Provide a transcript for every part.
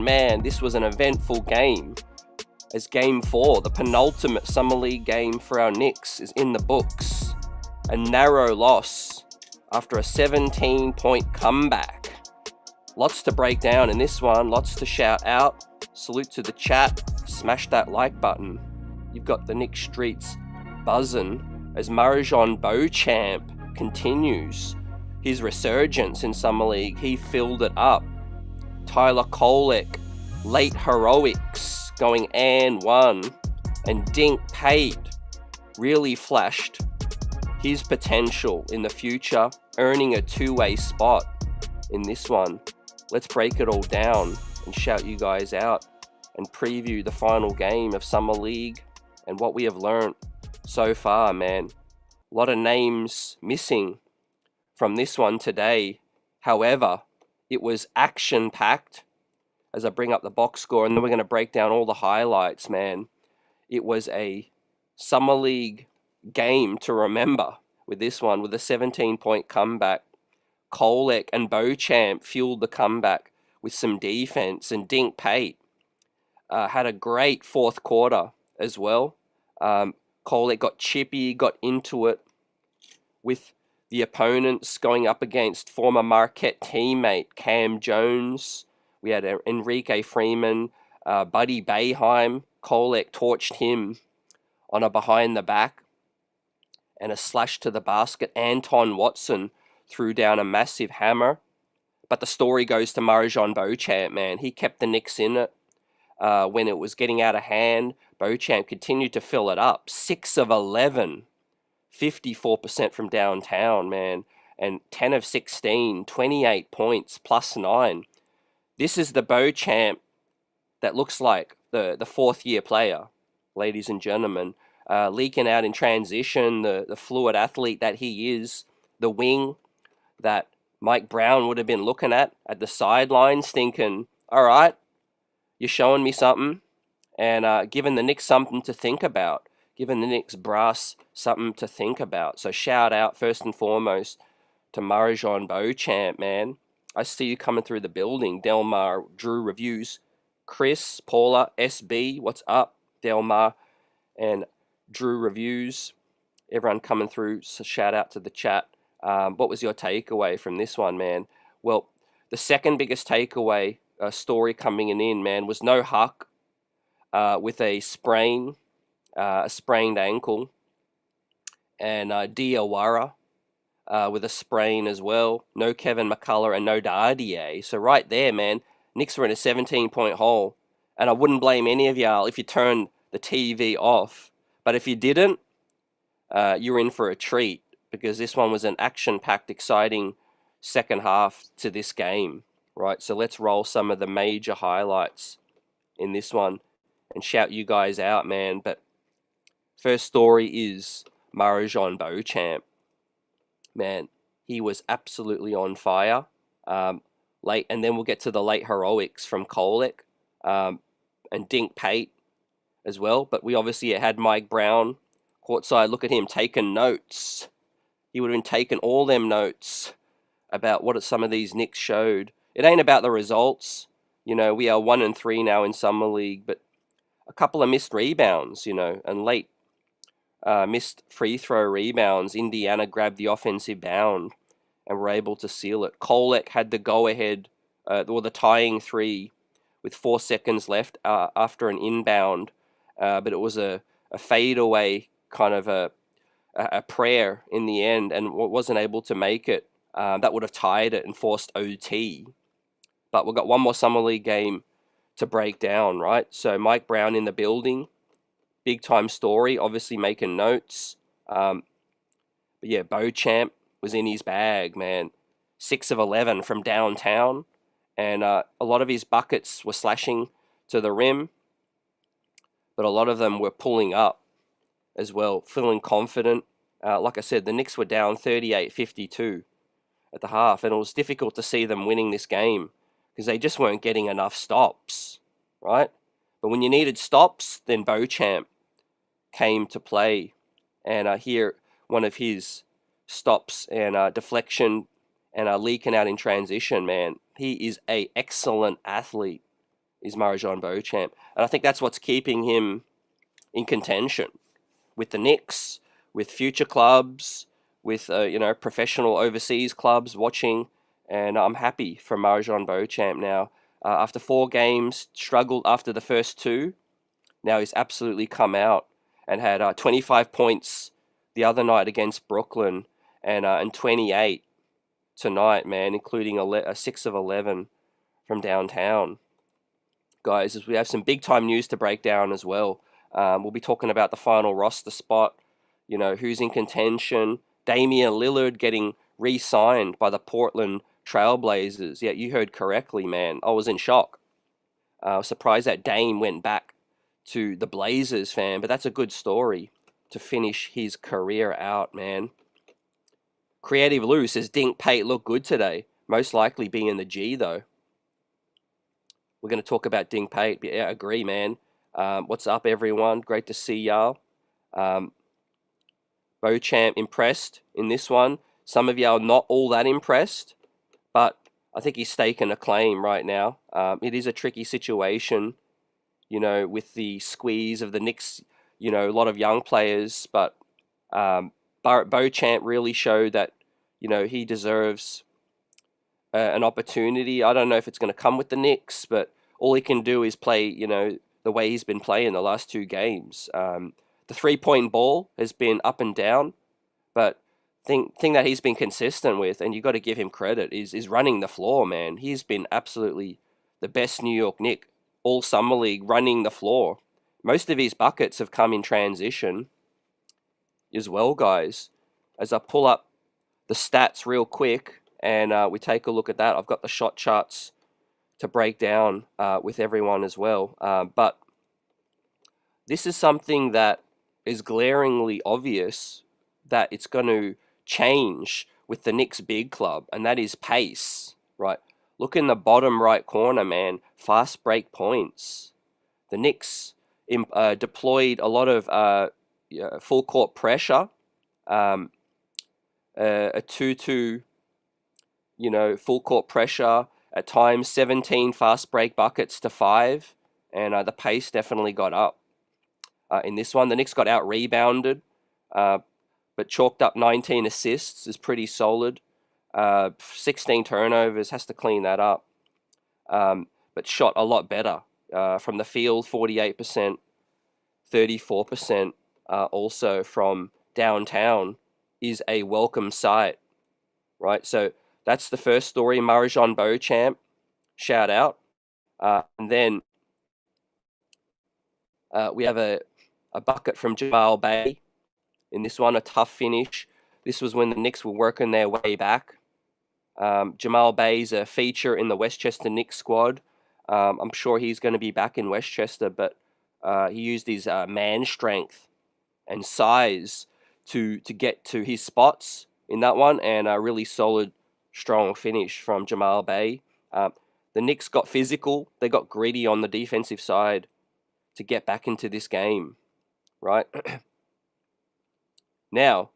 Man, this was an eventful game, as Game 4, the penultimate Summer League game for our Knicks, is in the books. A narrow loss after a 17-point comeback. Lots to break down in this one, lots to shout out. Salute to the chat, smash that like button. You've got the Knicks streets buzzing as Marjan Bochamp continues his resurgence in Summer League. He filled it up. Tyler Kolek, late heroics, going and one. And Dink Pate really flashed his potential in the future, earning a two-way spot in this one. Let's break it all down and shout you guys out and preview the final game of Summer League and what we have learned so far, man. A lot of names missing from this one today. However, it was action-packed as I bring up the box score, and then we're going to break down all the highlights, man. It was a Summer League game to remember with this one, with a 17-point comeback. Kolek and Bochamp fueled the comeback with some defense, and Dink Pate had a great fourth quarter as well. Kolek got chippy, got into it with the opponents, going up against former Marquette teammate Cam Jones. We had Enrique Freeman, Buddy Boeheim. Kolek torched him on a behind the back and a slash to the basket. Anton Watson threw down a massive hammer. But the story goes to Marjan Bochamp, man. He kept the Knicks in it when it was getting out of hand. Bochamp continued to fill it up. 6 of 11. 54% from downtown, man, and 10 of 16, 28 points, plus 9. This is the Bochamp that looks like the fourth-year player, ladies and gentlemen, leaking out in transition, the fluid athlete that he is, the wing that Mike Brown would have been looking at the sidelines thinking, all right, you're showing me something, and giving the Knicks something to think about. Giving the Knicks brass something to think about. So shout out first and foremost to Marjan Bochamp, man. I see you coming through the building. Delmar, Drew Reviews, Chris, Paula, SB, what's up? Delmar and Drew Reviews. Everyone coming through, so shout out to the chat. What was your takeaway from this one, man? Well, the second biggest takeaway story coming in, man, was no Huck with a sprained ankle, and Diawara with a sprain as well. No Kevin McCullough and no Dardier. So right there, man, Knicks were in a 17-point hole, and I wouldn't blame any of y'all if you turned the TV off. But if you didn't, you're in for a treat, because this one was an action-packed, exciting second half to this game, right? So let's roll some of the major highlights in this one and shout you guys out, man. But first story is Marjan Bochamp. Man, he was absolutely on fire late, and then we'll get to the late heroics from Kolek and Dink Pate as well. But we obviously had Mike Brown courtside. Look at him taking notes. He would have been taking all them notes about what some of these Knicks showed. It ain't about the results. You know, we are 1-3 now in Summer League, but a couple of missed rebounds, you know, and late missed free throw rebounds. Indiana grabbed the offensive bound and were able to seal it. Kolek had the go-ahead, or the tying three with 4 seconds left after an inbound, but it was a fadeaway kind of a prayer in the end, and wasn't able to make it. That would have tied it and forced OT. But we've got one more Summer League game to break down, right? So Mike Brown in the building. Big time story, obviously making notes. But yeah, Bochamp was in his bag, man. 6 of 11 from downtown. And a lot of his buckets were slashing to the rim. But a lot of them were pulling up as well, feeling confident. Like I said, the Knicks were down 38-52 at the half. And it was difficult to see them winning this game because they just weren't getting enough stops, right? But when you needed stops, then Bochamp came to play. And here, one of his stops and deflection and leaking out in transition, man. He is an excellent athlete. is Marjan Bochamp. And I think that's what's keeping him in contention with the Knicks, with future clubs, with professional overseas clubs watching. And I'm happy for Marjan Bochamp now. After 4 games, struggled after the first 2. Now he's absolutely come out and had 25 points the other night against Brooklyn, and 28 tonight, man, including a 6 of 11 from downtown. Guys, as we have some big time news to break down as well. We'll be talking about the final roster spot, who's in contention. Damian Lillard getting re-signed by the Portland Trailblazers. Yeah, you heard correctly, man. I was in shock. I was surprised that Dame went back to the Blazers, fan, but that's a good story to finish his career out, man. Creative Lou says Dink Pate looked good today. Most likely being in the G, though. We're going to talk about Dink Pate. Yeah, I agree, man. What's up, everyone? Great to see y'all. Bochamp impressed in this one. Some of y'all not all that impressed, but I think he's staking a claim right now. It is a tricky situation, with the squeeze of the Knicks, a lot of young players, but Bochamp really showed that, he deserves an opportunity. I don't know if it's going to come with the Knicks, but all he can do is play, the way he's been playing the last 2 games. The 3-point ball has been up and down, but thing that he's been consistent with, and you got to give him credit, is running the floor, man. He's been absolutely the best New York Knick all summer league, running the floor. Most of his buckets have come in transition as well, guys. As I pull up the stats real quick and we take a look at that, I've got the shot charts to break down with everyone as well. But this is something that is glaringly obvious that it's going to change with the Knicks big club, and that is pace, right? Look in the bottom right corner, man. Fast break points. The Knicks deployed a lot of full court pressure, a 2-2, full court pressure. At times, 17 fast break buckets to 5, and the pace definitely got up. In this one, the Knicks got out rebounded, but chalked up 19 assists is pretty solid. 16 turnovers, has to clean that up. But shot a lot better. From the field, 48%, 34% also from downtown is a welcome sight, right? So that's the first story. Marjan Bochamp, shout out. And then we have a bucket from Jamal Bay. In this one, a tough finish. This was when the Knicks were working their way back. Jamal Bay's a feature in the Westchester Knicks squad. I'm sure he's going to be back in Westchester, but he used his man strength and size to get to his spots in that one, and a really solid, strong finish from Jamal Bay. The Knicks got physical. They got greedy on the defensive side to get back into this game, right? Now,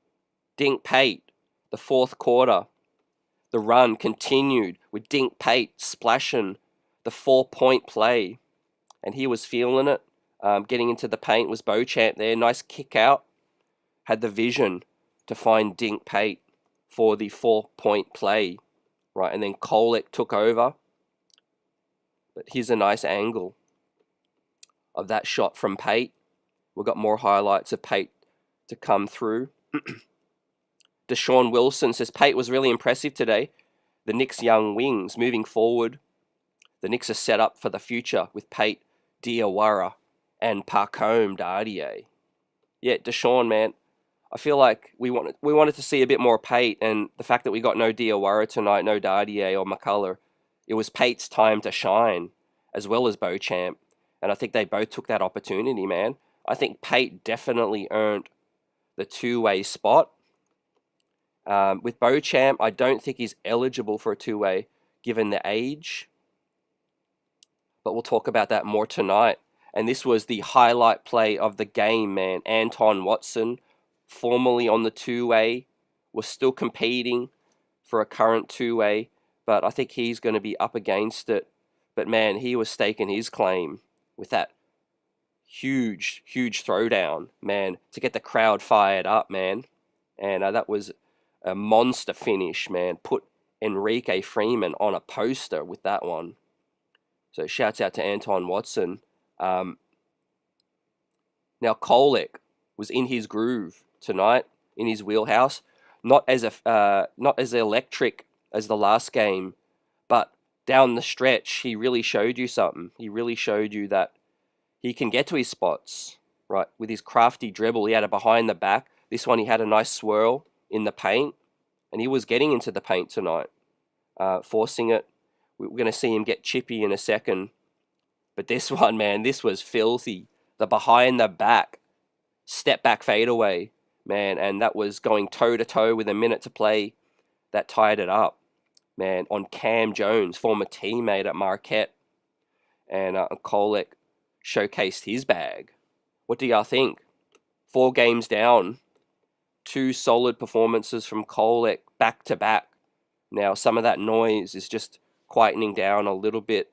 Dink Pate, the fourth quarter. The run continued with Dink Pate splashing the 4-point play. And he was feeling it. Getting into the paint was Bochamp there. Nice kick out. Had the vision to find Dink Pate for the 4-point play. Right, and then Kolek took over. But here's a nice angle of that shot from Pate. We've got more highlights of Pate to come through. Deshaun Wilson says Pate was really impressive today. The Knicks' young wings moving forward. The Knicks are set up for the future with Pate, Diawara, and Parcombe Dardier. Yeah, Deshaun, man, I feel like we wanted to see a bit more Pate, and the fact that we got no Diawara tonight, no Dardier or McCullough, it was Pate's time to shine, as well as Bochamp, and I think they both took that opportunity, man. I think Pate definitely earned the two-way spot. With Bochamp, I don't think he's eligible for a two-way given the age. But we'll talk about that more tonight. And this was the highlight play of the game, man. Anton Watson, formerly on the two-way, was still competing for a current two-way. But I think he's going to be up against it But man, he was staking his claim with that huge throwdown, man, to get the crowd fired up, man. And that was a monster finish, man. Put Enrique Freeman on a poster with that one. So shouts out to Anton Watson. Now Kolek was in his groove tonight, in his wheelhouse. Not as electric as the last game, but down the stretch, he really showed you something. He really showed you that he can get to his spots, right? With his crafty dribble, he had a behind the back. This one, he had a nice swirl in the paint, and he was getting into the paint tonight, forcing it. We're going to see him get chippy in a second. But this one, man, this was filthy. The behind the back, step back fadeaway, man, and that was going toe-to-toe with a minute to play. That tied it up, man, on Cam Jones, former teammate at Marquette. And Kolek showcased his bag. What do y'all think? 4 games down, 2 solid performances from Kolek back to back. Now, some of that noise is just quietening down a little bit.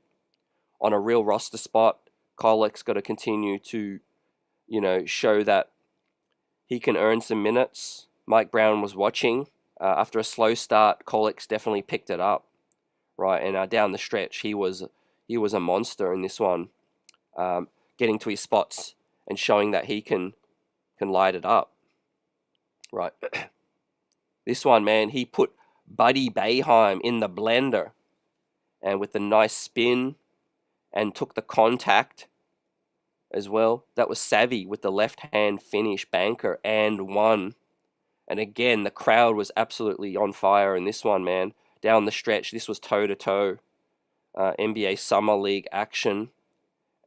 On a real roster spot, Kolek's got to continue to, show that he can earn some minutes. Mike Brown was watching. After a slow start, Kolek's definitely picked it up, right? And down the stretch, he was a monster in this one, getting to his spots and showing that he can light it up, right? This one, man, he put Buddy Boeheim in the blender, and with a nice spin, and took the contact as well. That was savvy with the left hand finish, banker, and one. And again, the crowd was absolutely on fire in this one, man. Down the stretch, this was toe-to-toe. NBA Summer League action.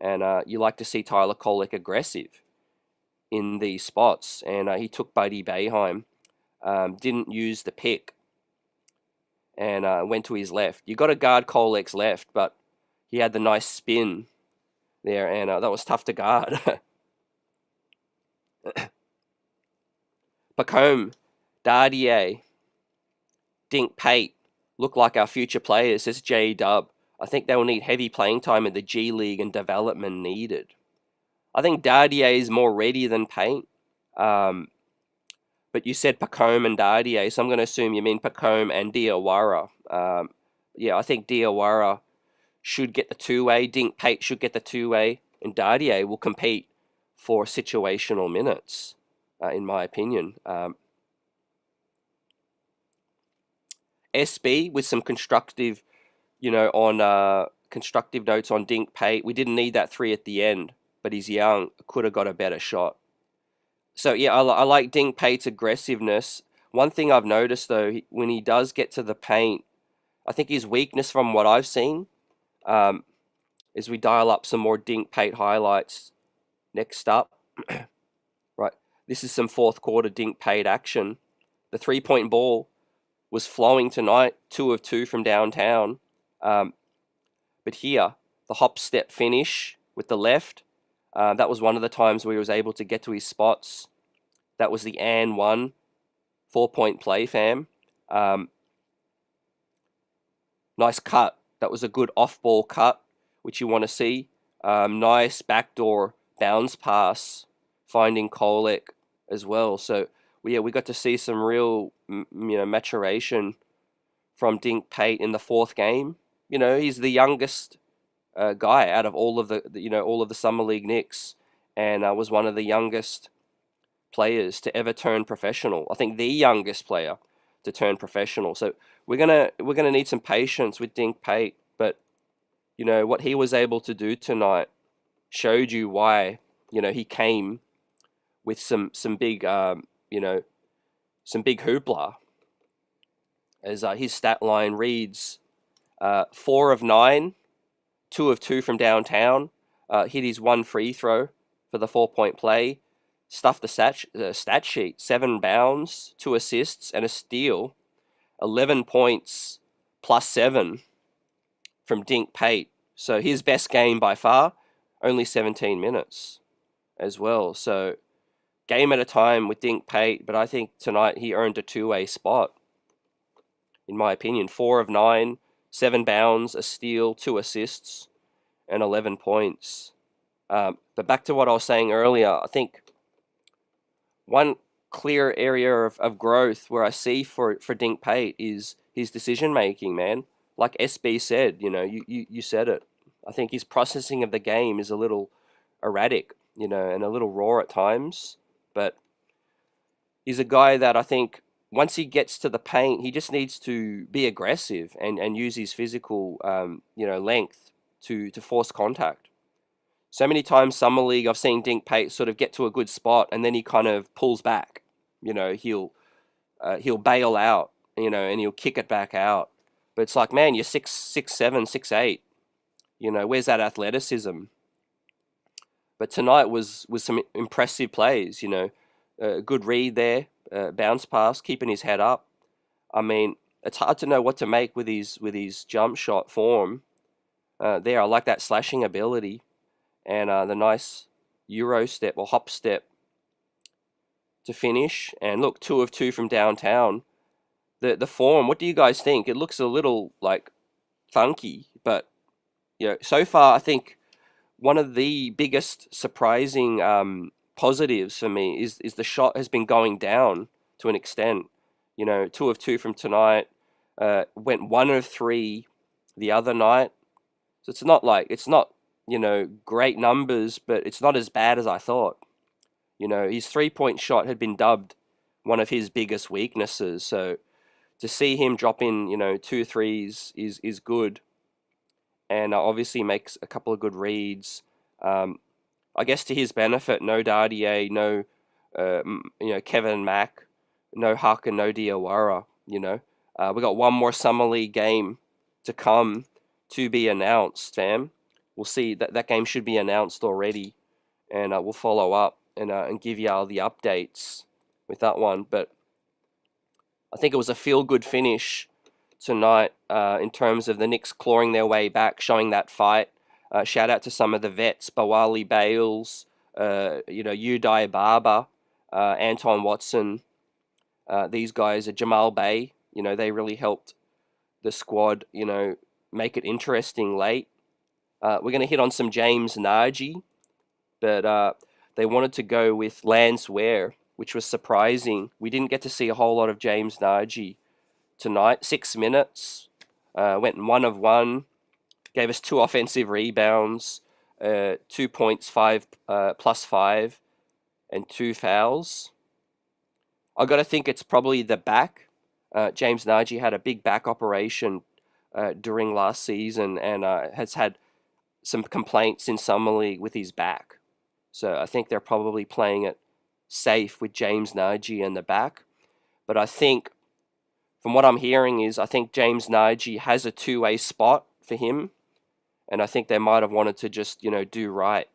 And you like to see Tyler Kolek aggressive in these spots. And he took Buddy Boeheim. Didn't use the pick. And went to his left. You got to guard Kolek's left, but he had the nice spin there, and that was tough to guard. Bochamp, Dardier, Dink Pate look like our future players, says J-Dub. I think they will need heavy playing time in the G League and development needed. I think Dardier is more ready than Pate. But you said Bochamp and Dardier, so I'm going to assume you mean Bochamp and Diawara. Yeah, I think Diawara should get the 2-way. Dink Pate should get the 2-way. And Dardier will compete for situational minutes, in my opinion. SB with some constructive, constructive notes on Dink Pate. We didn't need that 3 at the end, but he's young. Could have got a better shot. So, yeah, I like Dink Pate's aggressiveness. One thing I've noticed, though, when he does get to the paint, I think his weakness from what I've seen, as we dial up some more Dink Pate highlights next up. Right, this is some fourth quarter Dink Pate action. The 3-point ball was flowing tonight, 2 of 2 from downtown. But here, the hop step finish with the left, that was one of the times where he was able to get to his spots. That was the and 1 4-point play, fam. Nice cut. That was a good off-ball cut, which you want to see. Nice backdoor bounce pass, finding Kolek as well. So, we got to see some real, maturation from Dink Pate in the 4th game. He's the youngest guy out of all of the Summer League Knicks, and was one of the youngest players to ever turn professional. I think the youngest player to turn professional. So we're gonna need some patience with Dink Pate, but what he was able to do tonight showed you why he came with some big some big hoopla. As his stat line reads, 4 of 9, 2 of 2 from downtown, hit his 1 free throw for the 4-point play, stuffed the stat sheet, 7 bounds, 2 assists, and a steal, 11 points plus 7 from Dink Pate. So his best game by far, only 17 minutes as well. So game at a time with Dink Pate, but I think tonight he earned a 2-way spot. In my opinion, 4 of 9, 7 bounds, a steal, 2 assists, and 11 points. But back to what I was saying earlier, I think one clear area of growth where I see for Dink Pate is his decision making, man. Like SB said, you said it. I think his processing of the game is a little erratic, and a little raw at times. But he's a guy that I think once he gets to the paint, he just needs to be aggressive and use his physical, length to force contact. So many times, Summer League, I've seen Dink Pate sort of get to a good spot and then he kind of pulls back. He'll bail out, and he'll kick it back out. But it's like, man, you're 6'7", 6'8". Where's that athleticism? But tonight was some impressive plays. Good read there, bounce pass, keeping his head up. I mean, it's hard to know what to make with his jump shot form. There, I like that slashing ability, and the nice Euro step or hop step to finish. And look, 2 of 2 from downtown. The form, what do you guys think? It looks a little like funky, but so far I think one of the biggest surprising positives for me is the shot has been going down to an extent. 2 of 2 from tonight, went 1 of 3 the other night. So it's not great numbers, but it's not as bad as I thought. His 3-point shot had been dubbed one of his biggest weaknesses. So to see him drop in, 2 threes is good, and obviously makes a couple of good reads. I guess to his benefit, no Dardier, no Kevin Mack, no Huck, and no Diawara. We got one more Summer League game to come to be announced, fam. We'll see that game should be announced already, and we'll follow up and give y'all the updates with that one. But I think it was a feel-good finish tonight in terms of the Knicks clawing their way back, showing that fight. Shout out to some of the vets, Bawali Bales, Udai Barber, Anton Watson. These guys are Jamal Bay. They really helped the squad, make it interesting late. We're going to hit on some James Naji, but they wanted to go with Lance Ware, which was surprising. We didn't get to see a whole lot of James Naji tonight. 6 minutes, went 1 of 1, gave us 2 offensive rebounds, 2 points, 5 plus 5, and 2 fouls. I got to think it's probably the back. James Naji had a big back operation during last season and has had some complaints in Summer League with his back. So I think they're probably playing it safe with James Naji in the back. But I think, from what I'm hearing, I think James Naji has a 2-way spot for him. And I think they might have wanted to just, do right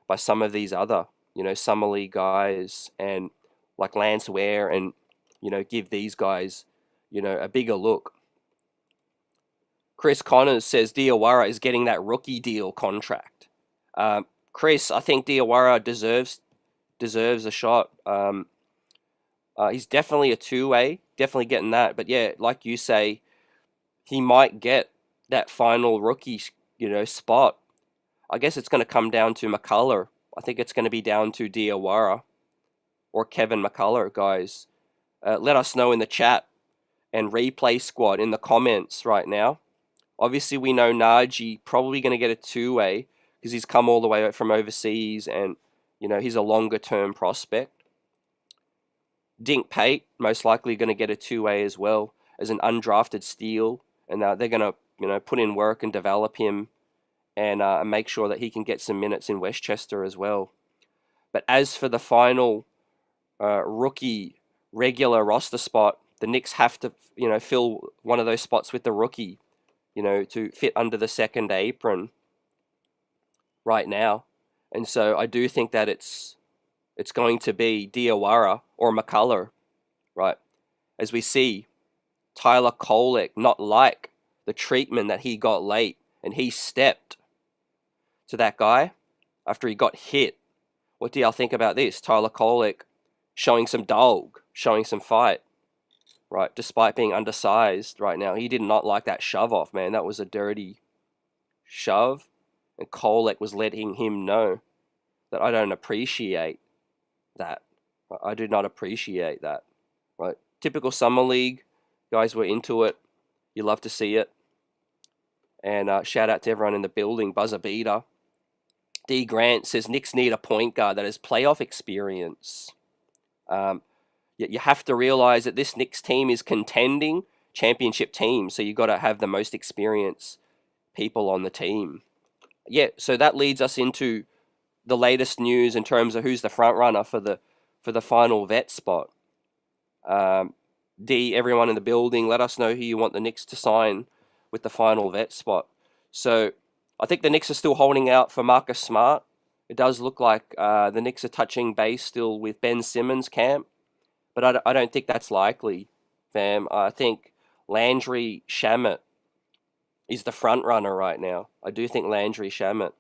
by some of these other, Summer League guys and like Lance Ware and, give these guys, a bigger look. Chris Connors says Diawara is getting that rookie deal contract. Chris, I think Diawara deserves a shot. He's definitely a 2-way, definitely getting that. But yeah, like you say, he might get that final rookie, spot. I guess it's going to come down to McCullough. I think it's going to be down to Diawara or Kevin McCullough, guys. Let us know in the chat and replay squad in the comments right now. Obviously, we know Naji probably going to get a 2-way because he's come all the way from overseas and, he's a longer-term prospect. Dink Pate, most likely going to get a 2-way as well as an undrafted steal. And they're going to, put in work and develop him and make sure that he can get some minutes in Westchester as well. But as for the final rookie regular roster spot, the Knicks have to, fill one of those spots with the rookie, to fit under the second apron right now. And so I do think that it's going to be Diawara or McCullough, right? As we see, Tyler Kolek not like the treatment that he got late, and he stepped to that guy after he got hit. What do y'all think about this? Tyler Kolek showing some dog, showing some fight. right? Despite being undersized right now, he did not like that shove off, man. That was a dirty shove, and Kolek was letting him know that I don't appreciate that. I do not appreciate that, right? Typical summer league, guys were into it. You love to see it. And shout out to everyone in the building, buzzer beater. D. Grant says Knicks need a point guard that has playoff experience. You have to realize that this Knicks team is contending championship team, so you got to have the most experienced people on the team. Yeah, so that leads us into the latest news in terms of who's the front runner for the final vet spot. D, everyone in the building, let us know who you want the Knicks to sign with the final vet spot. So I think the Knicks are still holding out for Marcus Smart. It does look like the Knicks are touching base still with Ben Simmons' camp, but I don't think that's likely, fam. I think Landry Shamet is the front runner right now. I do think Landry Shamet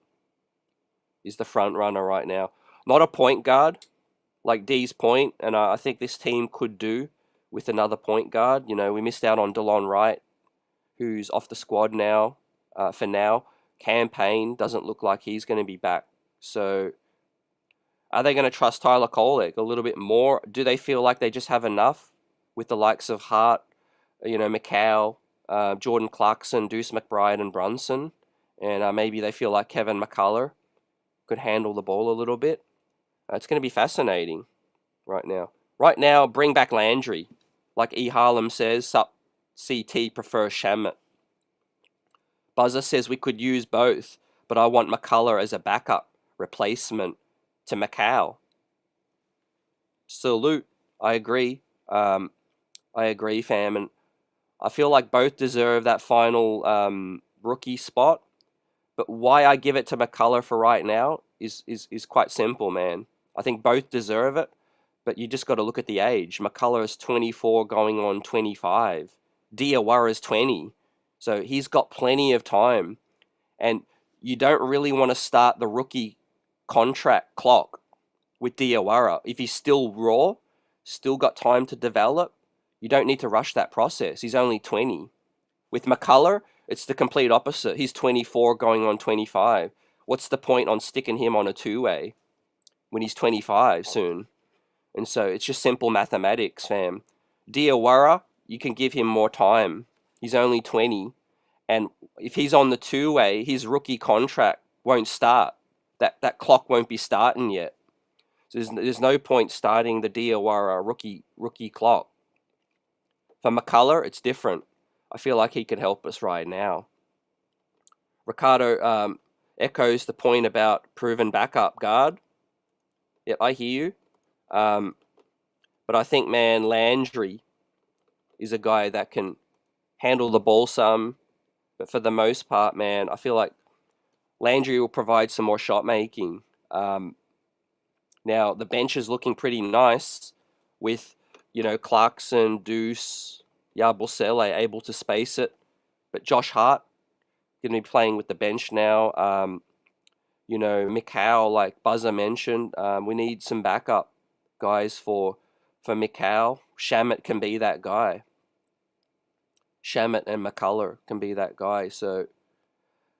is the front runner right now. Not a point guard like D's point, and I think this team could do with another point guard. You know, we missed out on DeLon Wright, who's off the squad now for now. Campaign doesn't look like he's going to be back. So are they going to trust Tyler Kolek a little bit more? Do they feel like they just have enough with the likes of Hart, McCall, Jordan Clarkson, Deuce McBride, and Brunson? And maybe they feel like Kevin McCullough could handle the ball a little bit. It's going to be fascinating right now. Right now, bring back Landry. Like E. Harlem says, sup CT prefers Shamet. Buzzer says we could use both, but I want McCullough as a backup replacement to McCall. Salute. I agree. I agree, fam. And I feel like both deserve that final rookie spot. But why I give it to McCullough for right now is quite simple, man. I think both deserve it, but you just got to look at the age. McCullough is 24 going on 25. Diawara is 20. So he's got plenty of time. And you don't really want to start the rookie contract clock with Diawara. If he's still raw, still got time to develop, you don't need to rush that process. He's only 20. With McCullough, it's the complete opposite. He's 24 going on 25. What's the point on sticking him on a two-way when he's 25 soon? And so it's just simple mathematics, fam. Diawara, you can give him more time. He's only 20. And if he's on the two-way, his rookie contract won't start. That clock won't be starting yet. So there's no point starting the Diawara rookie clock. For McCullough, it's different. I feel like he could help us right now. Ricardo echoes the point about proven backup guard. Yep, I hear you. But I think, man, Landry is a guy that can handle the ball some. But for the most part, man, I feel like Landry will provide some more shot making. Now, the bench is looking pretty nice with, Clarkson, Deuce, Yabusele able to space it. But Josh Hart going to be playing with the bench now. McCall, like Buzzer mentioned, we need some backup guys for McCall. Shamet can be that guy. Shamet and McCullough can be that guy. So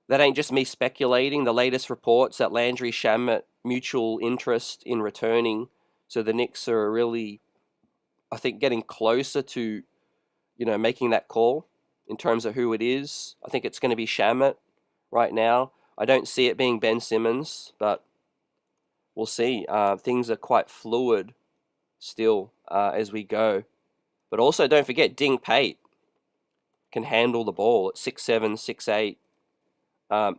that ain't just me speculating. The latest reports that Landry Shamet mutual interest in returning. So the Knicks are really, I think, getting closer to, making that call in terms of who it is. I think it's going to be Shamet right now. I don't see it being Ben Simmons, but we'll see. Things are quite fluid still as we go. But also, don't forget, Dink Pate can handle the ball at 6'7", 6'8".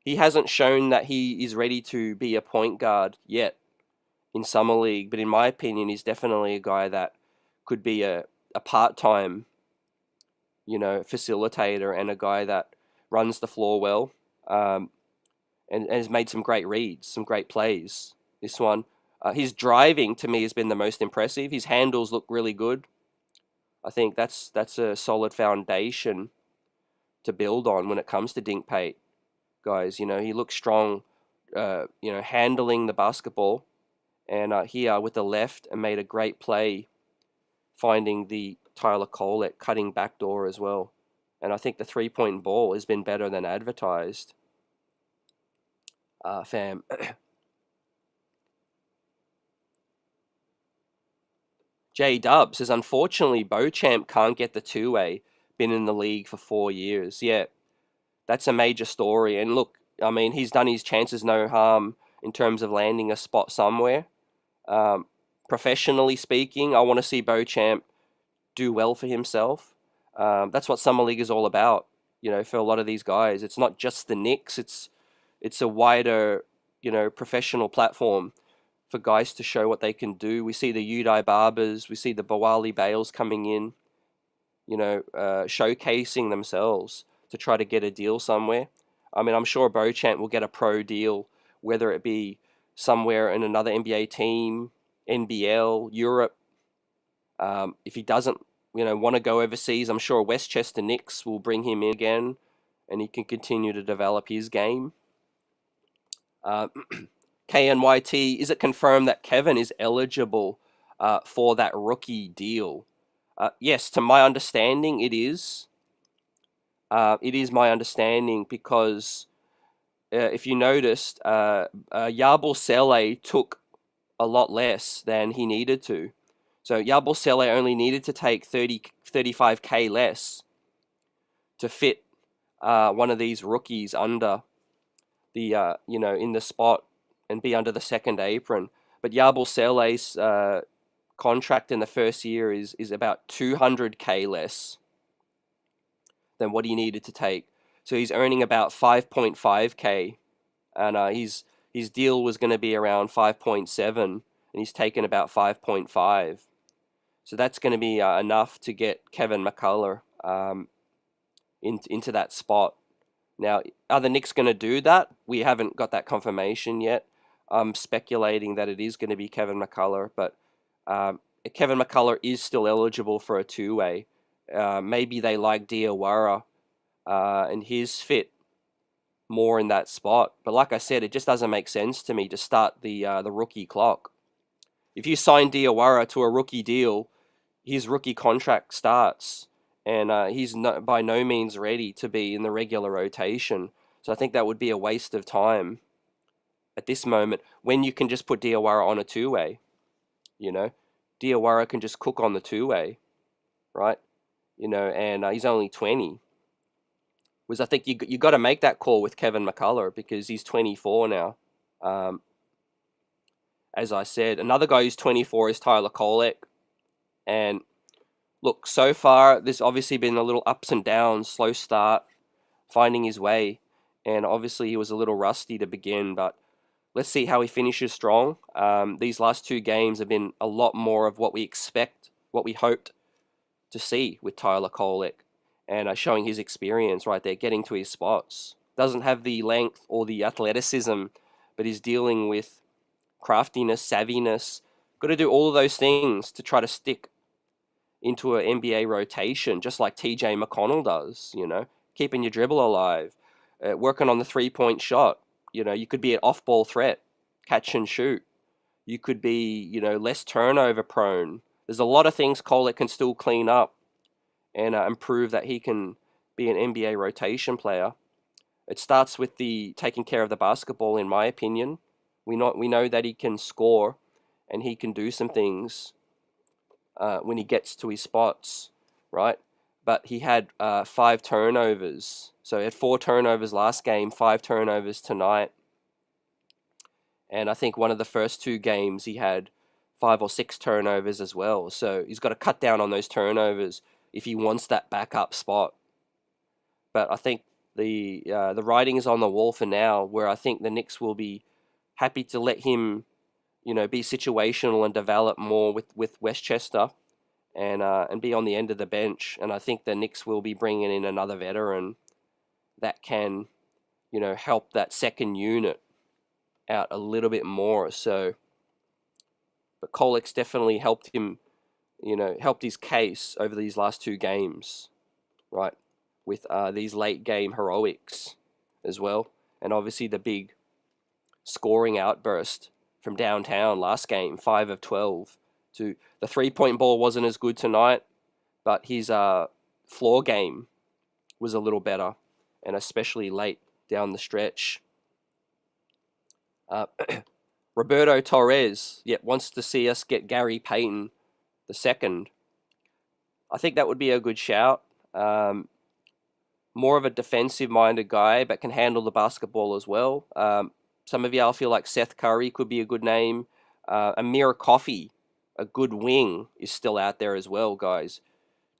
He hasn't shown that he is ready to be a point guard yet in Summer League, but in my opinion, he's definitely a guy that could be a part-time, facilitator and a guy that runs the floor well and has made some great reads, some great plays. This one. His driving, to me, has been the most impressive. His handles look really good. I think that's a solid foundation to build on when it comes to Dink Pate. Guys, he looks strong, handling the basketball. And here with the left and made a great play finding the Tyler Kolek cutting backdoor as well. And I think the 3-point ball has been better than advertised. Fam. J Dub says, unfortunately, Bochamp can't get the two-way. Been in the league for 4 years. Yeah, that's a major story. And look, I mean, he's done his chances no harm in terms of landing a spot somewhere. Professionally speaking, I want to see Bochamp do well for himself. That's what Summer League is all about. You know, for a lot of these guys, it's not just the Knicks. It's a wider, you know, professional platform for guys to show what they can do. We see the Udai Barbers, we see the Bawali Bales coming in, you know, showcasing themselves to try to get a deal somewhere. I mean, I'm sure Bochamp will get a pro deal, whether it be somewhere in another NBA team, NBL, Europe. If he doesn't, you know, want to go overseas, I'm sure Westchester Knicks will bring him in again, and he can continue to develop his game. KNYT, is it confirmed that Kevin is eligible for that rookie deal? Yes, to my understanding, it is. It is my understanding because if you noticed, Yabusele took a lot less than he needed to. So Yabusele only needed to take 35K less to fit one of these rookies under the, you know, in the spot and be under the second apron. But Yabusele's contract in the first year is about 200K less than what he needed to take. So he's earning about 5.5K, and his deal was going to be around 5.7, and he's taken about 5.5. So that's going to be enough to get Kevin McCullough into that spot. Now, are the Knicks going to do that? We haven't got that confirmation yet. I'm speculating that it is going to be Kevin McCullough, but Kevin McCullough is still eligible for a two-way. Maybe they like Diawara and his fit more in that spot. But like I said, it just doesn't make sense to me to start the rookie clock. If you sign Diawara to a rookie deal, his rookie contract starts, and he's by no means ready to be in the regular rotation. So I think that would be a waste of time at this moment when you can just put Diawara on a two-way. You know, Diawara can just cook on the two-way, right? You know, and he's only 20. Was I think you got to make that call with Kevin McCullough because he's 24 now. As I said, another guy who's 24 is Tyler Kolek. And look, so far, there's obviously been a little ups and downs, slow start, finding his way. And obviously, he was a little rusty to begin, but let's see how he finishes strong. These last two games have been a lot more of what we expect, what we hoped to see with Tyler Kolek. And showing his experience right there, getting to his spots. Doesn't have the length or the athleticism, but he's dealing with craftiness, savviness. Got to do all of those things to try to stick into an NBA rotation, just like TJ McConnell does, you know, keeping your dribble alive, working on the three-point shot. You know, you could be an off-ball threat, catch and shoot. You could be, you know, less turnover prone. There's a lot of things Kolek can still clean up and prove that he can be an NBA rotation player. It starts with the taking care of the basketball, in my opinion. We know that he can score and he can do some things when he gets to his spots, right? But he had 5 turnovers. So he had 4 turnovers last game, 5 turnovers tonight. And I think one of the first 2 games he had 5 or 6 turnovers as well. So he's got to cut down on those turnovers if he wants that backup spot. But I think the writing is on the wall for now, where I think the Knicks will be happy to let him, you know, be situational and develop more with Westchester, and be on the end of the bench. And I think the Knicks will be bringing in another veteran that can, you know, help that second unit out a little bit more. So, but Kolek's definitely helped him, you know, helped his case over these last 2 games, right? With these late game heroics as well. And obviously the big scoring outburst from downtown last game, 5 of 12. The 3-point ball wasn't as good tonight, but his floor game was a little better, and especially late down the stretch. Roberto Torres, wants to see us get Gary Payton the second. I think that would be a good shout. More of a defensive-minded guy, but can handle the basketball as well. Some of y'all feel like Seth Curry could be a good name. Amir Coffey, a good wing, is still out there as well, guys.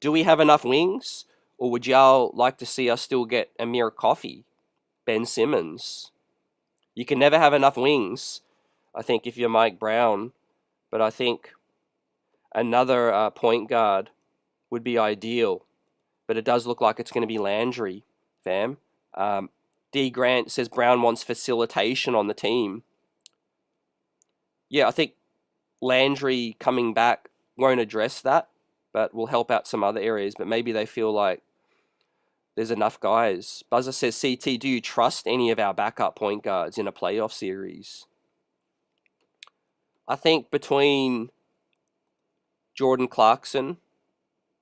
Do we have enough wings? Or would y'all like to see us still get Amir Coffey, Ben Simmons? You can never have enough wings, I think, if you're Mike Brown. But I think another point guard would be ideal. But it does look like it's going to be Landry, fam. D. Grant says Brown wants facilitation on the team. Yeah, I think Landry coming back won't address that, but will help out some other areas. But maybe they feel like there's enough guys. Buzzer says, CT, do you trust any of our backup point guards in a playoff series? I think between Jordan Clarkson,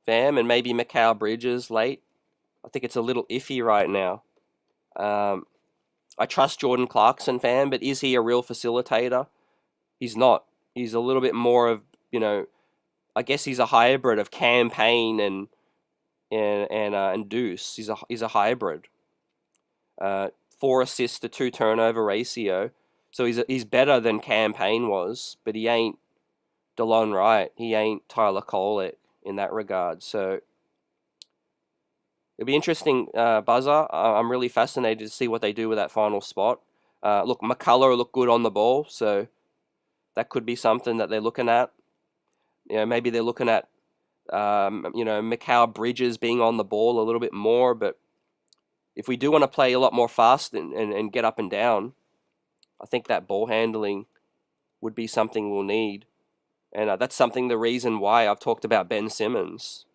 fam, and maybe Mikal Bridges late, I think it's a little iffy right now. I trust Jordan Clarkson, fam, but is he a real facilitator? He's not. He's a little bit more of, I guess he's a hybrid of campaign and Deuce. He's a hybrid. 4 assists to 2 turnover ratio. So he's better than campaign was, but he ain't DeLon Wright. He ain't Tyler Kolek in that regard. So it'll be interesting, Buzzer. I'm really fascinated to see what they do with that final spot. Look, McCullough looked good on the ball, so that could be something that they're looking at. Maybe they're looking at, Mikal Bridges being on the ball a little bit more. But if we do want to play a lot more fast and get up and down, I think that ball handling would be something we'll need. And that's the reason why I've talked about Ben Simmons,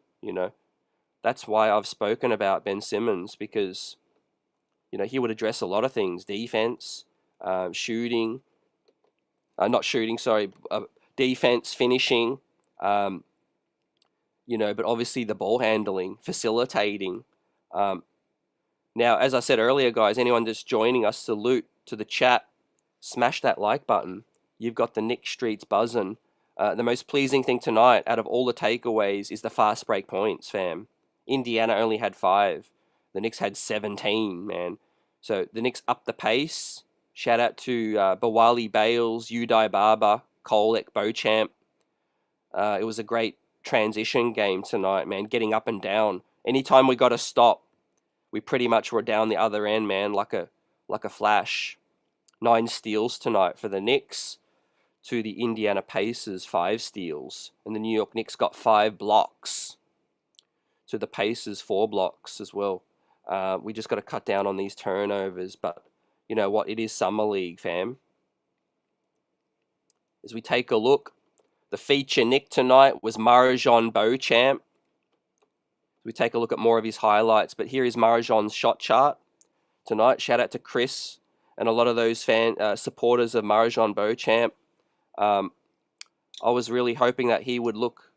That's why I've spoken about Ben Simmons, because, he would address a lot of things. Defense, shooting, not shooting, sorry, defense, finishing, but obviously the ball handling, facilitating. Now, as I said earlier, guys, anyone just joining us, salute to the chat. Smash that like button. You've got the Knicks streets buzzing. The most pleasing thing tonight, out of all the takeaways, is the fast break points, fam. Indiana only had 5. The Knicks had 17, man. So the Knicks upped the pace. Shout out to Bawali Bales, Udai Barber, Kolek, Bochamp. It was a great transition game tonight, man. Getting up and down. Anytime we got a stop, we pretty much were down the other end, man, like a flash. 9 steals tonight for the Knicks, to the Indiana Pacers 5 steals, and the New York Knicks got 5 blocks, to the Pacers 4 blocks as well. We just got to cut down on these turnovers, but you know what? It is Summer League, fam. As we take a look, the feature Nick tonight was Marjan Bochamp. We take a look at more of his highlights, but here is Marjan's shot chart tonight. Shout out to Chris and a lot of those supporters of Marjan Bochamp. I was really hoping that he would look,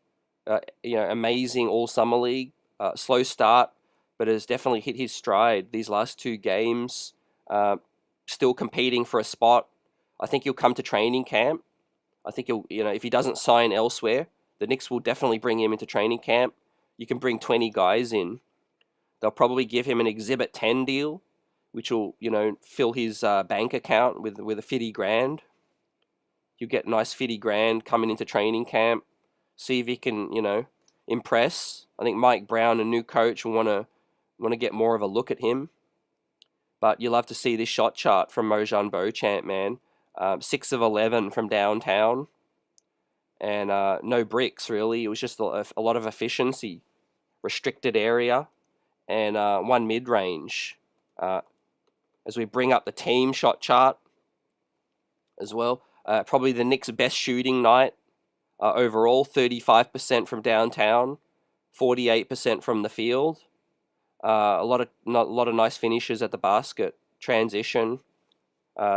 amazing all Summer League. Slow start, but has definitely hit his stride these last 2 games. Still competing for a spot. I think he'll come to training camp. I think he'll, if he doesn't sign elsewhere, the Knicks will definitely bring him into training camp. You can bring 20 guys in. They'll probably give him an Exhibit 10 deal, which will, fill his bank account with a 50 grand. You get nice 50 grand coming into training camp. See if he can, impress. I think Mike Brown, a new coach, will want to get more of a look at him. But you'll love to see this shot chart from Marjan Bochamp, man. 6 of 11 from downtown. And no bricks, really. It was just a lot of efficiency. Restricted area. And 1 mid-range. As we bring up the team shot chart as well. Probably the Knicks' best shooting night overall. 35% from downtown. 48% from the field. A lot of nice finishes at the basket. Transition.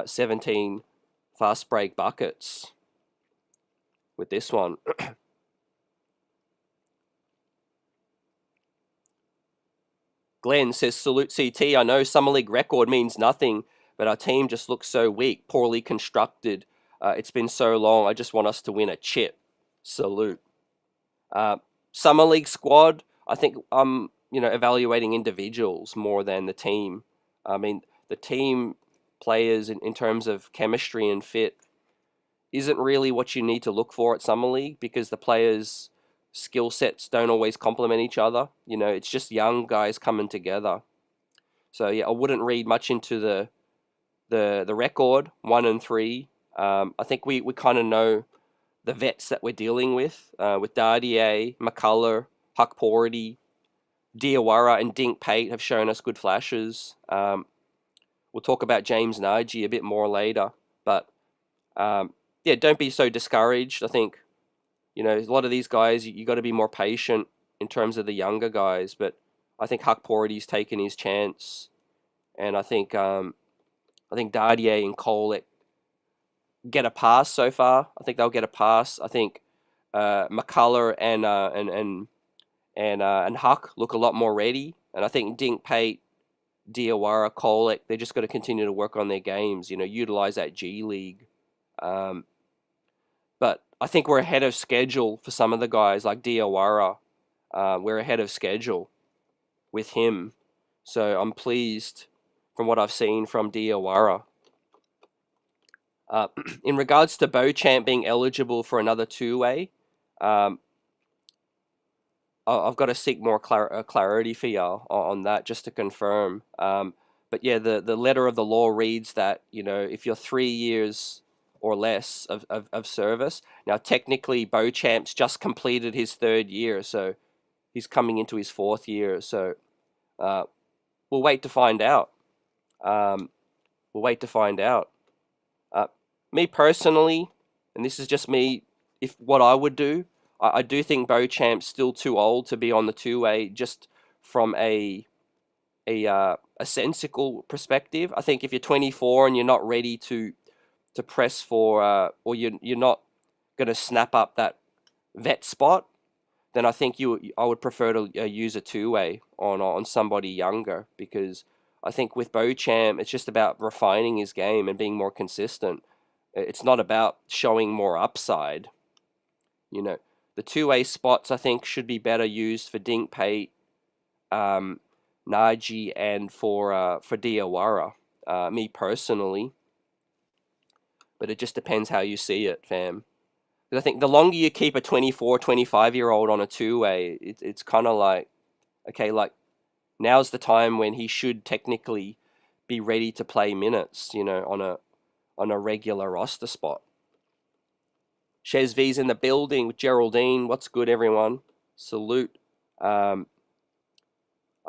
17 fast break buckets with this one. Glenn says, salute CT. I know Summer League record means nothing, but our team just looks so weak, poorly constructed. It's been so long. I just want us to win a chip. Salute. Summer League squad, I think I'm, evaluating individuals more than the team. I mean, the team players in terms of chemistry and fit isn't really what you need to look for at Summer League, because the players' skill sets don't always complement each other. It's just young guys coming together. So yeah, I wouldn't read much into the record 1-3. I think we kind of know the vets that we're dealing with Dardier, McCullough, Hukporti, Diawara, and Dink Pate have shown us good flashes. We'll talk about James Naji a bit more later, but yeah, don't be so discouraged. I think a lot of these guys, you got to be more patient in terms of the younger guys. But I think Hukporti's taken his chance, and I think Dardier and Kolek get a pass so far. I think they'll get a pass. I think McCullough and Huck look a lot more ready, and I think Dink Pate, Diawara, Kolek, they just got to continue to work on their games. Utilize that G League. But I think we're ahead of schedule for some of the guys like Diawara. We're ahead of schedule with him, so I'm pleased from what I've seen from Diawara. In regards to Bochamp being eligible for another two-way, I've got to seek more clarity for y'all on that, just to confirm. But yeah, the letter of the law reads that, if you're 3 years or less of service. Now, technically, Bochamp's just completed his 3rd year, so he's coming into his 4th year. So we'll wait to find out. Me personally, and this is just me, if what I would do, I do think Bochamp's still too old to be on the two-way, just from a sensical perspective. I think if you're 24 and you're not ready to press for, or you're not going to snap up that vet spot, then I think I would prefer to use a two-way on somebody younger, because I think with Bochamp, it's just about refining his game and being more consistent. It's not about showing more upside. The two-way spots, I think, should be better used for Dink Pate, Naji, and for Diawara, me personally. But it just depends how you see it, fam. Because I think the longer you keep a 24, 25-year-old on a two-way, it's kind of like, okay, like, now's the time when he should technically be ready to play minutes, on a regular roster spot. Shez V's in the building with Geraldine. What's good, everyone? Salute. I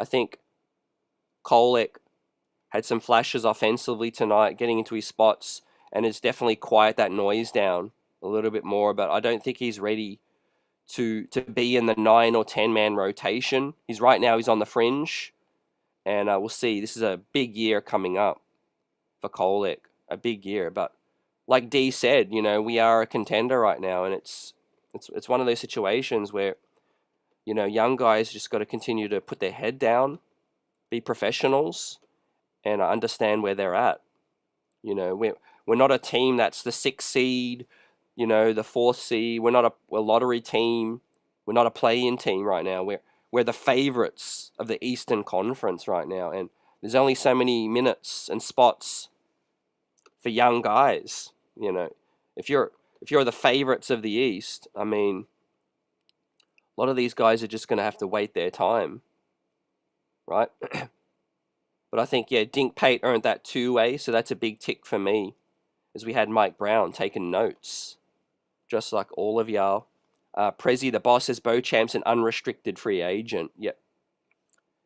think Kolek had some flashes offensively tonight, getting into his spots, and it's definitely quiet that noise down a little bit more. But I don't think he's ready to be in the 9 or 10-man rotation. He's on the fringe, and we'll see. This is a big year coming up for Kolek, a big year. But like D said, we are a contender right now, and it's one of those situations where, young guys just got to continue to put their head down, be professionals, and understand where they're at. We're not a team that's the 6th seed, the 4th seed. We're not a lottery team. We're not a play-in team right now. We're the favorites of the Eastern Conference right now, and there's only so many minutes and spots for young guys. If you're the favorites of the East, I mean, a lot of these guys are just going to have to wait their time, right? But I think, yeah, Dink Pate earned that two-way, so that's a big tick for me, as we had Mike Brown taking notes, just like all of y'all. Prezi, the boss, says Bochamp's an unrestricted free agent. Yep,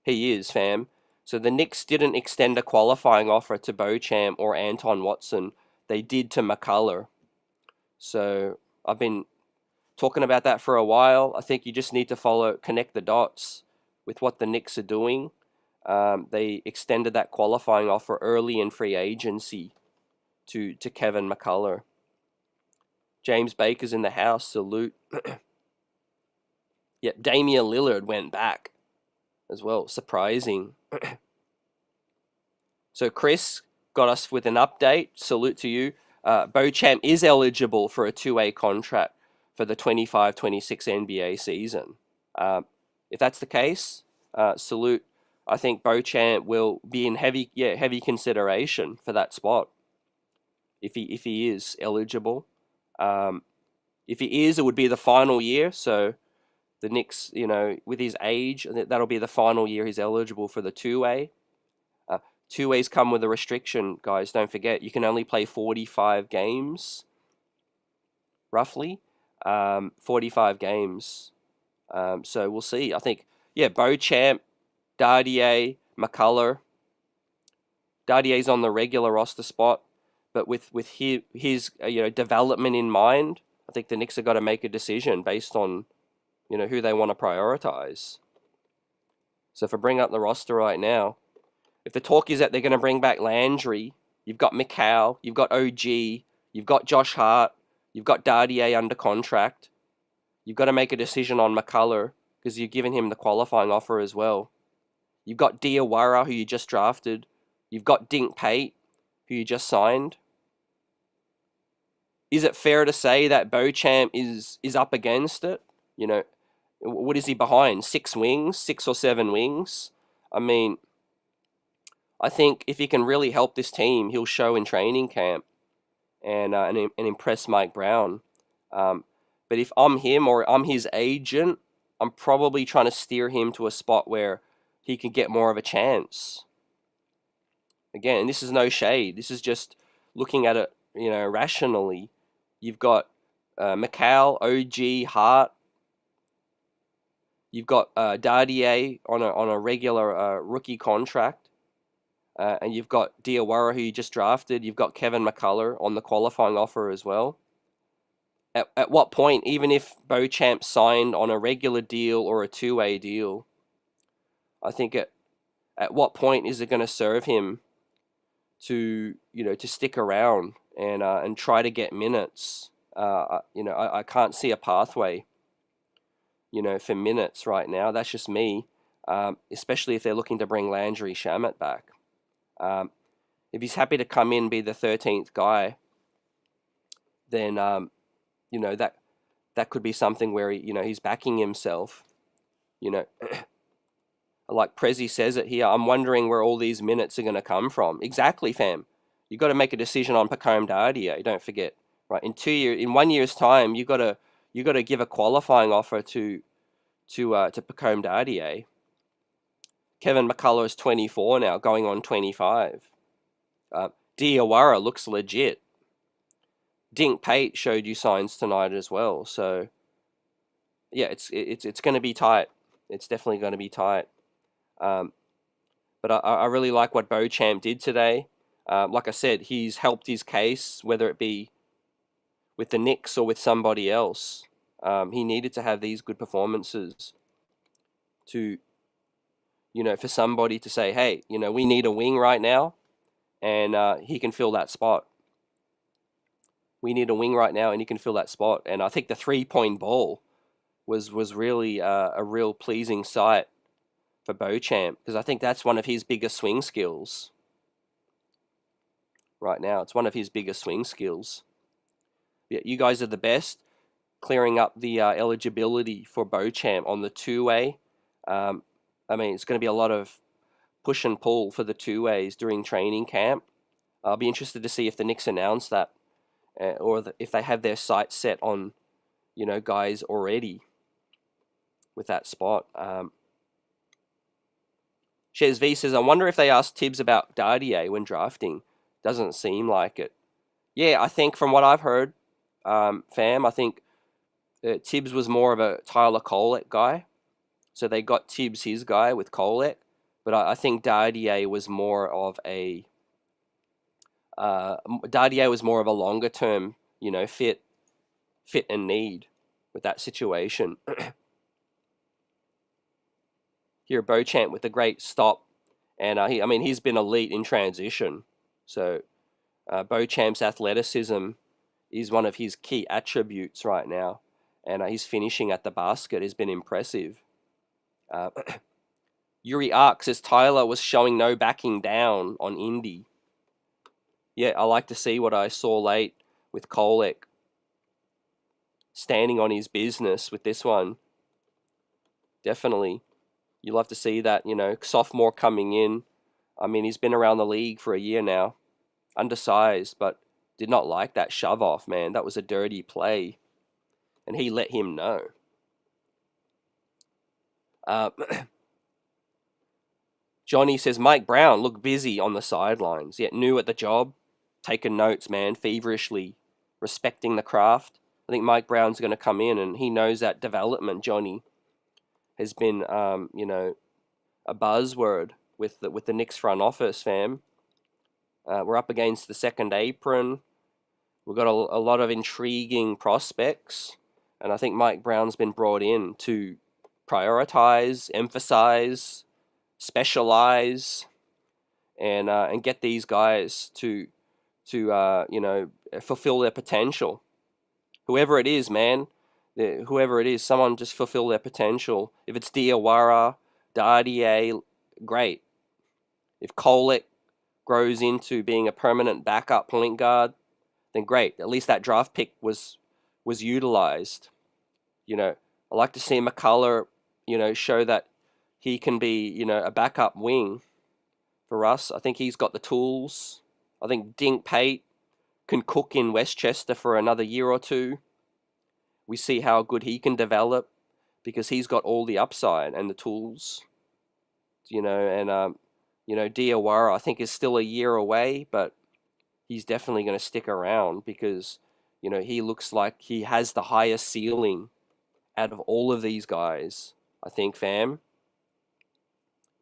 he is, fam. So the Knicks didn't extend a qualifying offer to Bochamp or Anton Watson. They did to McCullough. So I've been talking about that for a while. I think you just need to connect the dots with what the Knicks are doing. They extended that qualifying offer early in free agency to Kevin McCullough. James Baker's in the house. Salute. Yep, Damian Lillard went back as well. Surprising. So Chris got us with an update. Salute to you. Bochamp is eligible for a two-way contract for the 25-26 NBA season. If that's the case, salute. I think Bochamp will be in heavy consideration for that spot if he is eligible. If he is, it would be the final year. So the Knicks, with his age, that'll be the final year he's eligible for the two-way. Two-ways come with a restriction, guys. Don't forget, you can only play 45 games, roughly. 45 games. So we'll see. I think, Bochamp, Dardier, McCullough. Dardier's on the regular roster spot, but with his development in mind, I think the Knicks have got to make a decision based on who they want to prioritize. So if I bring up the roster right now, if the talk is that they're going to bring back Landry, you've got Mikal, you've got OG, you've got Josh Hart, you've got Dardier under contract. You've got to make a decision on McCullough because you've given him the qualifying offer as well. You've got Diawara, who you just drafted. You've got Dink Pate, who you just signed. Is it fair to say that Bochamp is up against it? What is he behind? 6 wings, 6 or 7 wings? I mean, I think if he can really help this team, he'll show in training camp and impress Mike Brown. But if I'm him or I'm his agent, I'm probably trying to steer him to a spot where he can get more of a chance. Again, this is no shade. This is just looking at it, rationally. You've got Mikal, OG, Hart. You've got Dardier on a regular rookie contract. And you've got Diawara, who you just drafted. You've got Kevin McCullough on the qualifying offer as well. At what point, even if Bochamp signed on a regular deal or a two-way deal, I think at what point is it going to serve him to stick around and try to get minutes? I can't see a pathway, for minutes right now. That's just me, especially if they're looking to bring Landry Shamet back. If he's happy to come in, be the 13th guy, then that could be something where he's backing himself. Like Prezi says it here, I'm wondering where all these minutes are going to come from. Exactly, fam. You got to make a decision on Pacome Dardier. Don't forget, right? In 1 year's time, you got to give a qualifying offer to Pacome Dardier. Kevin McCullough is 24 now, going on 25. Diawara looks legit. Dink Pate showed you signs tonight as well. So, yeah, it's going to be tight. It's definitely going to be tight. But I really like what Bochamp did today. Like I said, he's helped his case, whether it be with the Knicks or with somebody else. He needed to have these good performances to, for somebody to say, hey, we need a wing right now, and he can fill that spot. We need a wing right now, and he can fill that spot. And I think the 3-point ball was really a real pleasing sight for Bochamp, because I think that's one of his biggest swing skills. Right now, it's one of his biggest swing skills. Yeah, you guys are the best, clearing up the eligibility for Bochamp on the two-way. It's going to be a lot of push and pull for the two-ways during training camp. I'll be interested to see if the Knicks announce that, or if they have their sights set on, guys already with that spot. Shez V says, I wonder if they asked Tibbs about Dardier when drafting. Doesn't seem like it. Yeah, I think from what I've heard, fam, I think Tibbs was more of a Tyler Kolek guy. So they got Tibbs his guy with Kolek. But I think Dardier was more of a longer term, fit and need with that situation. Here, Bochamp with a great stop, and he's been elite in transition. So Bochamp's athleticism is one of his key attributes right now, and his finishing at the basket has been impressive. Yuri Ark says Tyler was showing no backing down on Indy. Yeah, I like to see what I saw late with Kolek standing on his business with this one. Definitely. You love to see that, sophomore coming in. I mean, he's been around the league for a year now. Undersized, but did not like that shove off, man. That was a dirty play. And he let him know. Johnny says, Mike Brown looked busy on the sidelines, yet new at the job. Taking notes, man, feverishly. Respecting the craft. I think Mike Brown's going to come in, and he knows that development, Johnny, has been, a buzzword with the Knicks front office, fam. We're up against the second apron. We've got a lot of intriguing prospects, and I think Mike Brown's been brought in to prioritize, emphasize, specialize, and get these guys to fulfill their potential. Whoever it is, man, whoever it is, someone just fulfill their potential. If it's Diawara, Dardier, great. If Kolek grows into being a permanent backup point guard, then great. At least that draft pick was utilized. I like to see McCullough, show that he can be, a backup wing for us. I think he's got the tools. I think Dink Pate can cook in Westchester for another year or two. We see how good he can develop because he's got all the upside and the tools. Diawara, I think, is still a year away, but he's definitely going to stick around because, he looks like he has the highest ceiling out of all of these guys, I think, fam.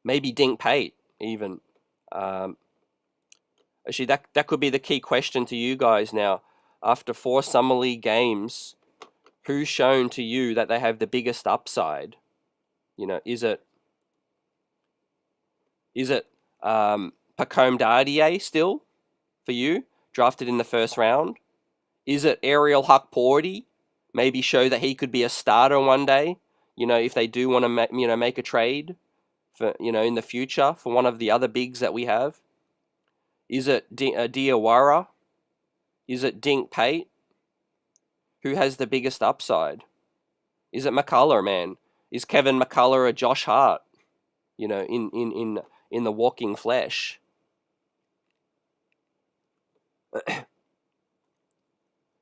Maybe Dink Pate, even. Actually, that could be the key question to you guys now. After 4 Summer League games, who's shown to you that they have the biggest upside? Is it Pacome Dardier still for you, drafted in the first round? Is it Ariel Hukporti? Maybe show that he could be a starter one day. If they do want to make a trade for in the future for one of the other bigs that we have. Is it Diawara? Is it Dink Pate? Who has the biggest upside? Is it McCullough, man? Is Kevin McCullough a Josh Hart? In the walking flesh.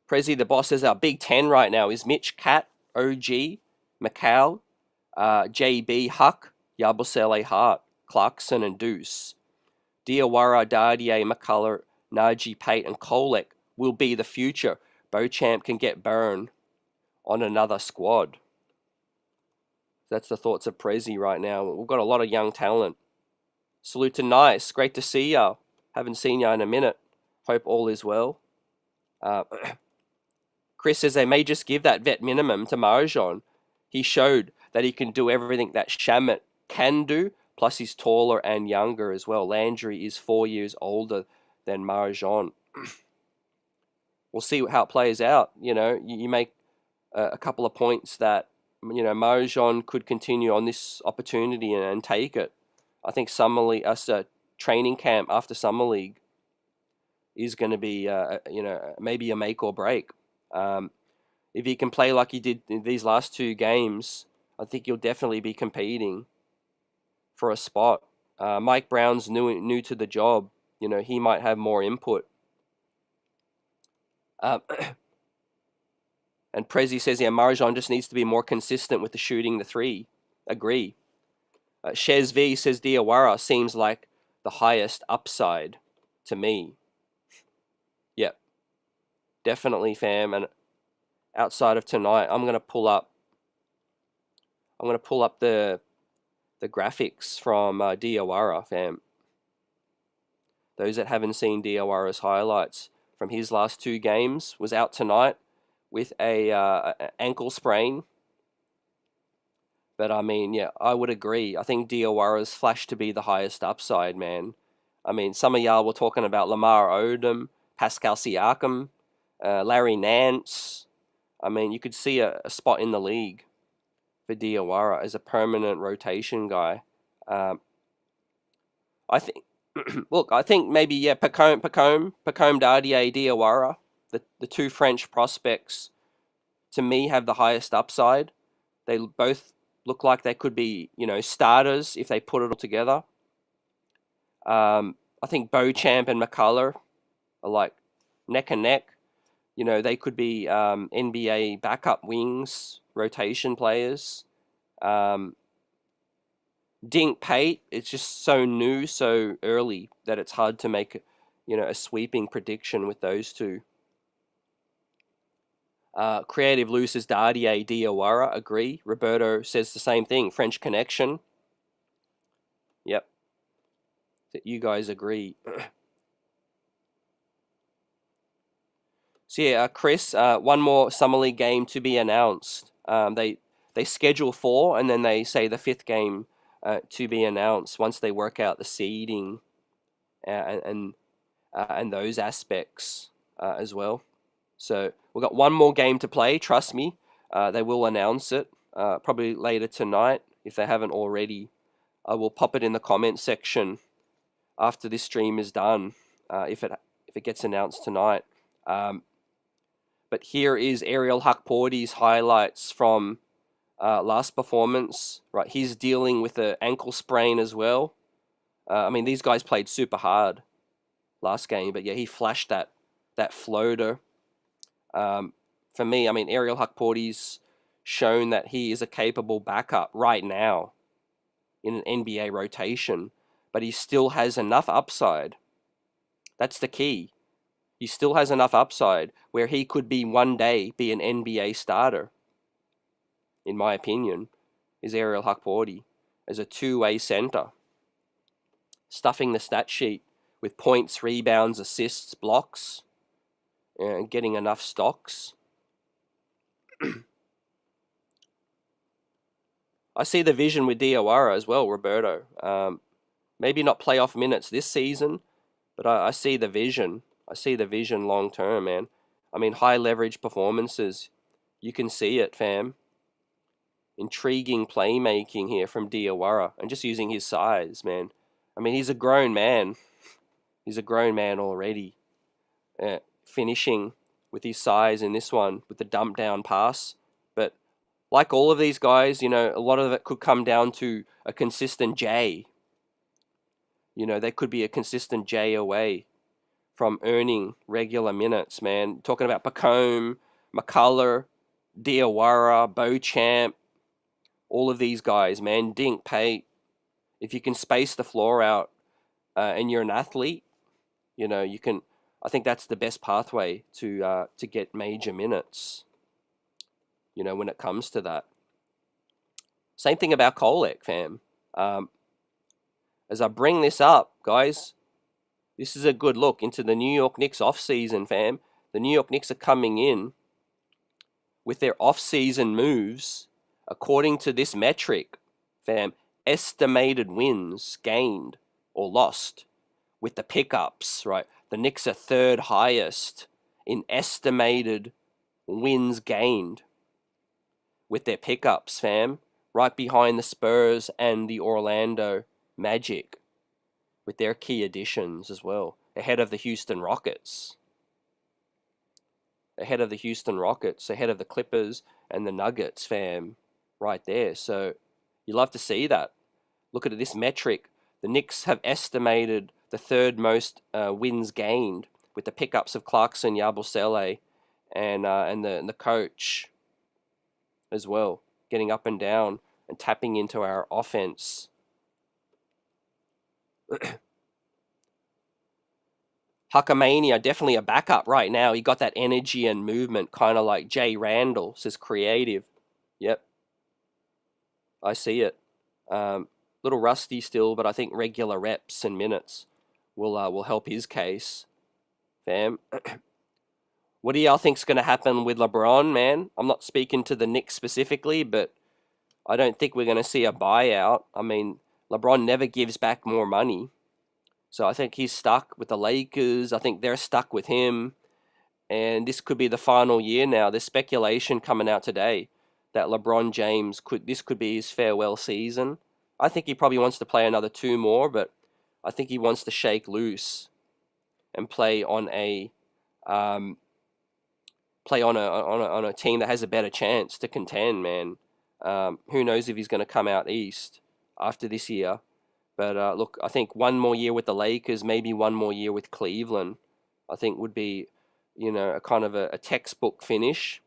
Prezi the boss says our Big Ten right now is Mitch, Cat, OG, McCall, JB, Huck, Yabusele, Hart, Clarkson, and Deuce. Diawara, Dardier, McCullough, Naji, Pate, and Kolek will be the future. Bochamp can get burned on another squad. That's the thoughts of Prezi right now. We've got a lot of young talent. Salute to Nice. Great to see ya. Haven't seen ya in a minute. Hope all is well. Chris says they may just give that vet minimum to Marjan. He showed that he can do everything that Shamet can do, plus he's taller and younger as well. Landry is 4 years older than Marjan. We'll see how it plays out. You make a couple of points that, Marjan could continue on this opportunity and take it. I think Summer League, training camp after Summer League is going to be, maybe a make or break. If he can play like he did in these last 2 games, I think he'll definitely be competing for a spot. Mike Brown's new to the job. He might have more input. And Prezi says, Marjan just needs to be more consistent with the shooting the 3. Agree. Shez V says Diawara seems like the highest upside to me. Yep. Definitely, fam. And outside of tonight, I'm gonna pull up the graphics from Diawara, fam. Those that haven't seen Diawara's highlights from his last 2 games, was out tonight with a ankle sprain. But I mean, yeah, I would agree. I think Diawara's flashed to be the highest upside, man. I mean, some of y'all were talking about Lamar Odom, Pascal Siakam, Larry Nance. I mean, you could see a spot in the league for Diawara as a permanent rotation guy. Um, I think, look, I think maybe, yeah, Pacome Dardier, Diawara, the two French prospects, to me, have the highest upside. They both look like they could be, starters if they put it all together. I think Bochamp and McCullough are like neck and neck. They could be NBA backup wings, rotation players. Dink Pate, it's just so new, so early that it's hard to make, a sweeping prediction with those two. Creative Luce's Dardier, Diawara, agree. Roberto says the same thing. French connection. Yep. You guys agree. So yeah, Chris, one more Summer League game to be announced. They schedule 4, and then they say the 5th game to be announced once they work out the seeding and those aspects as well. So we've got one more game to play. Trust me, they will announce it probably later tonight if they haven't already. I will pop it in the comment section after this stream is done if it gets announced tonight. But here is Ariel Hukporti's highlights from last performance. Right, he's dealing with an ankle sprain as well. I mean, these guys played super hard last game, but yeah, he flashed that floater. For me, I mean, Ariel Hukporti's shown that he is a capable backup right now in an NBA rotation, but he still has enough upside. That's the key. He still has enough upside where he could be one day be an NBA starter, in my opinion, is Ariel Hukporti as a two-way center. Stuffing the stat sheet with points, rebounds, assists, blocks, and getting enough stocks. I see the vision with Diawara as well, Roberto. Maybe not playoff minutes this season, but I see the vision. I see the vision long term, man. I mean, high leverage performances. You can see it, fam. Intriguing playmaking here from Diawara, and just using his size, man. I mean, he's a grown man. He's a grown man already. Finishing with his size in this one with the dump down pass. But like all of these guys, a lot of it could come down to a consistent J. They could be a consistent J away from earning regular minutes, man. Talking about Pacome, McCullough, Diawara, Bochamp, all of these guys, man. Dink Pate. If you can space the floor out and you're an athlete, you can. I think that's the best pathway to get major minutes. When it comes to that. Same thing about Kolek, fam. As I bring this up, guys, this is a good look into the New York Knicks offseason, fam. The New York Knicks are coming in with their offseason moves, according to this metric, fam, estimated wins gained or lost with the pickups, right? The Knicks are 3rd highest in estimated wins gained with their pickups, fam, right behind the Spurs and the Orlando Magic with their key additions as well, ahead of the Houston Rockets. Ahead of the Houston Rockets, ahead of the Clippers and the Nuggets, fam, right there. So you love to see that. Look at this metric. The Knicks have estimated the 3rd most wins gained with the pickups of Clarkson, Yabusele, and the coach as well, getting up and down and tapping into our offense. Huckamania, definitely a backup right now. He got that energy and movement, kind of like Jay Randall, says creative. Yep. I see it. Little rusty still, but I think regular reps and minutes will help his case. Fam. What do y'all think's going to happen with LeBron, man? I'm not speaking to the Knicks specifically, but I don't think we're going to see a buyout. I mean, LeBron never gives back more money. So I think he's stuck with the Lakers. I think they're stuck with him. And this could be the final year now. There's speculation coming out today that LeBron James this could be his farewell season I think he probably wants to play another 2 more, but I think he wants to shake loose and play on a team that has a better chance to contend, man. Who knows if he's going to come out east after this year? But look, I think 1 more year with the Lakers, maybe 1 more year with Cleveland, I think would be, a kind of a textbook finish.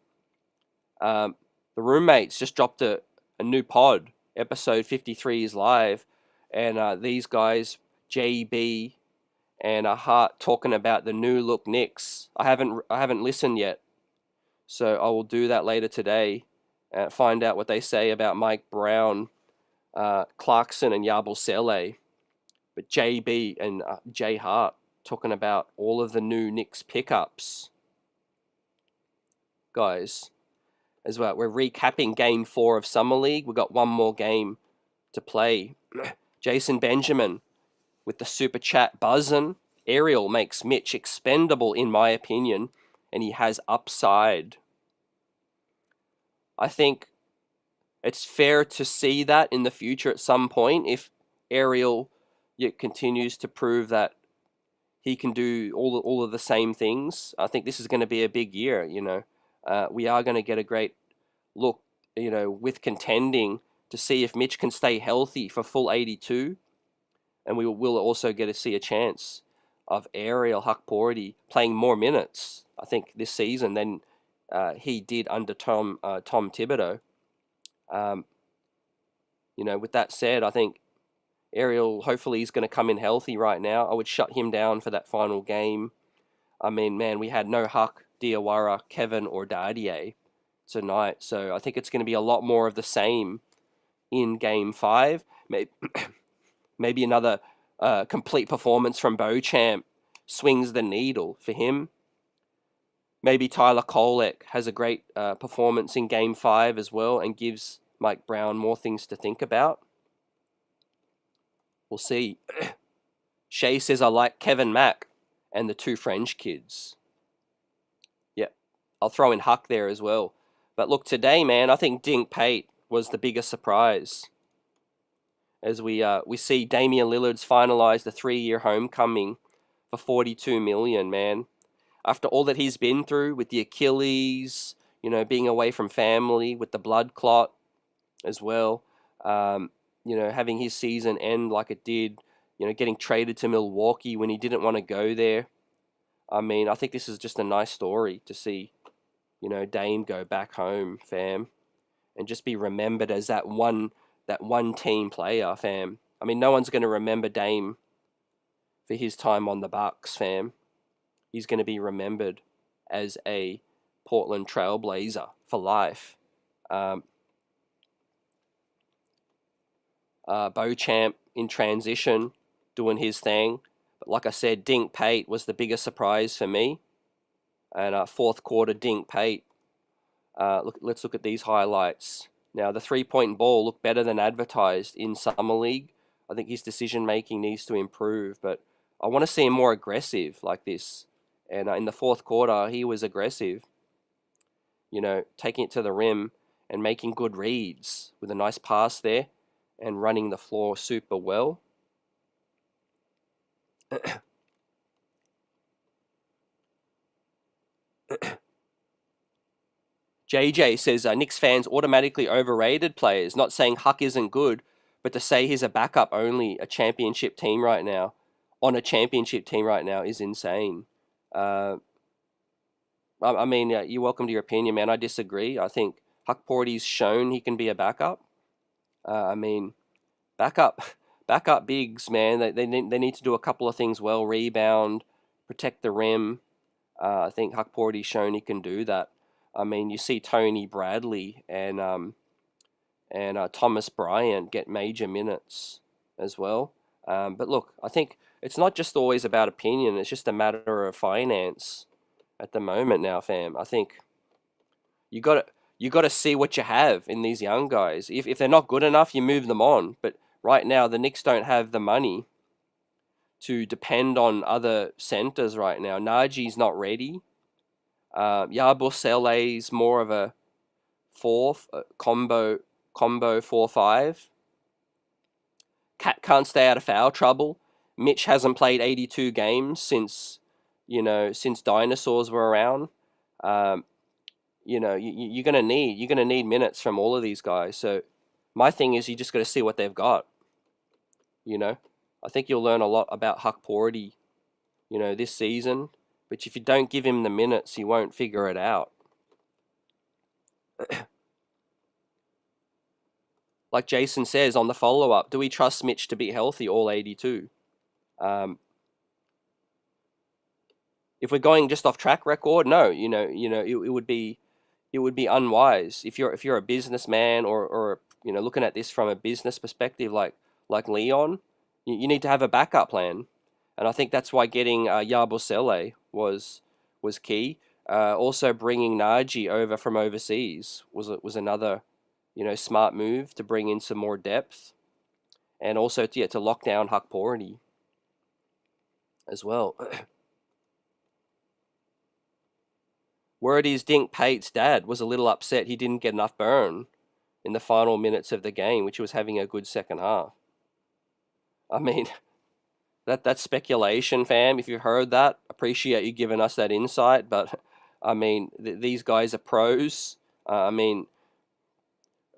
The roommates just dropped a new pod. Episode 53 is live, and these guys, JB and Hart, talking about the new look Knicks. I haven't listened yet, so I will do that later today. Find out what they say about Mike Brown, Clarkson, and Yabusele. But JB and Jay Hart talking about all of the new Knicks pickups, guys. As well, we're recapping Game 4 of Summer League. We've got 1 more game to play. Jason Benjamin with the super chat buzzing. Ariel makes Mitch expendable, in my opinion, and he has upside. I think it's fair to see that in the future at some point if Ariel continues to prove that he can do all of the same things. I think this is going to be a big year, we are going to get a great look, with contending to see if Mitch can stay healthy for full 82. And we will also get to see a chance of Ariel Hukporti playing more minutes, I think, this season than he did under Tom Thibodeau. With that said, I think Ariel, hopefully, is going to come in healthy right now. I would shut him down for that final game. I mean, man, we had no Huck, Diawara, Kevin, or Dadier tonight. So I think it's going to be a lot more of the same in Game 5. Maybe another complete performance from Bochamp swings the needle for him. Maybe Tyler Kolek has a great performance in Game 5 as well and gives Mike Brown more things to think about. We'll see. Shay says, I like Kevin Mack and the 2 French kids. Yep, I'll throw in Huck there as well. But look, today, man, I think Dink Pate was the biggest surprise. As we see Damian Lillard's finalized the 3-year homecoming for $42 million, man. After all that he's been through with the Achilles, being away from family with the blood clot as well, having his season end like it did, getting traded to Milwaukee when he didn't want to go there. I mean, I think this is just a nice story to see, Dame go back home, fam, and just be remembered as that one team player, fam. I mean, no one's going to remember Dame for his time on the Bucks, fam. He's going to be remembered as a Portland Trailblazer for life. Bochamp in transition, doing his thing. But like I said, Dink Pate was the biggest surprise for me. And 4th quarter, Dink Pate. Let's look at these highlights. Now, the 3-point ball looked better than advertised in Summer League. I think his decision-making needs to improve, but I want to see him more aggressive like this. And in the 4th quarter, he was aggressive, taking it to the rim and making good reads with a nice pass there and running the floor super well. JJ says, Knicks fans automatically overrated players, not saying Huck isn't good, but to say he's a backup only, a championship team right now, on a championship team right now is insane. I mean, you're welcome to your opinion, man. I disagree. I think Hukporti's shown he can be a backup. I mean, backup bigs, man. They need to do a couple of things well: rebound, protect the rim. I think Hukporti's shown he can do that. I mean, you see Tony Bradley and Thomas Bryant get major minutes as well. But look, I think it's not just always about opinion. It's just a matter of finance at the moment now, fam. I think you got to see what you have in these young guys. If they're not good enough, you move them on. But right now, the Knicks don't have the money to depend on other centers right now. Naji's not ready. Yabusele's more of a combo 4-5. Cat can't stay out of foul trouble. Mitch hasn't played 82 games since, since dinosaurs were around. You're gonna need minutes from all of these guys. So my thing is, you just got to see what they've got. I think you'll learn a lot about Hukporti, this season. But if you don't give him the minutes, you won't figure it out. Like Jason says on the follow-up, do we trust Mitch to be healthy all 82? If we're going just off track record, no. It would be unwise if you're a businessman or looking at this from a business perspective, like Leon. You need to have a backup plan, and I think that's why getting Yabusele was key. Also, bringing Naji over from overseas was another smart move to bring in some more depth, and also to lock down Hukporti as well. Word is Dink Pate's dad was a little upset he didn't get enough burn in the final minutes of the game, which was having a good second half. I mean, that's speculation, fam. If you've heard that, appreciate you giving us that insight. But I mean, these guys are pros. I mean,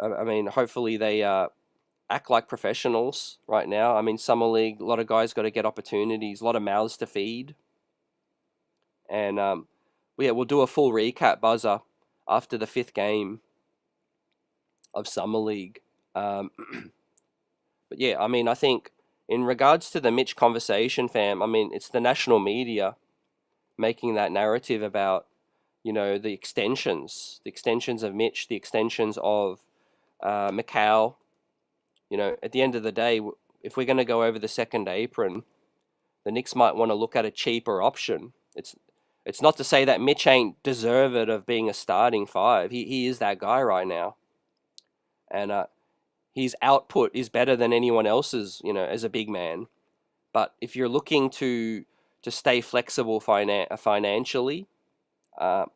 hopefully they act like professionals right now. I mean, summer league, a lot of guys got to get opportunities, a lot of mouths to feed, and we'll do a full recap buzzer after the 5th game of summer league. But yeah, I mean, I think in regards to the Mitch conversation, fam, I mean, it's the national media making that narrative about, the extensions of Mitch, the extensions of Macau. At the end of the day, if we're going to go over the second apron, the Knicks might want to look at a cheaper option. It's not to say that Mitch ain't deserved of being a starting 5. He is that guy right now. And his output is better than anyone else's, as a big man. But if you're looking to stay flexible financially, that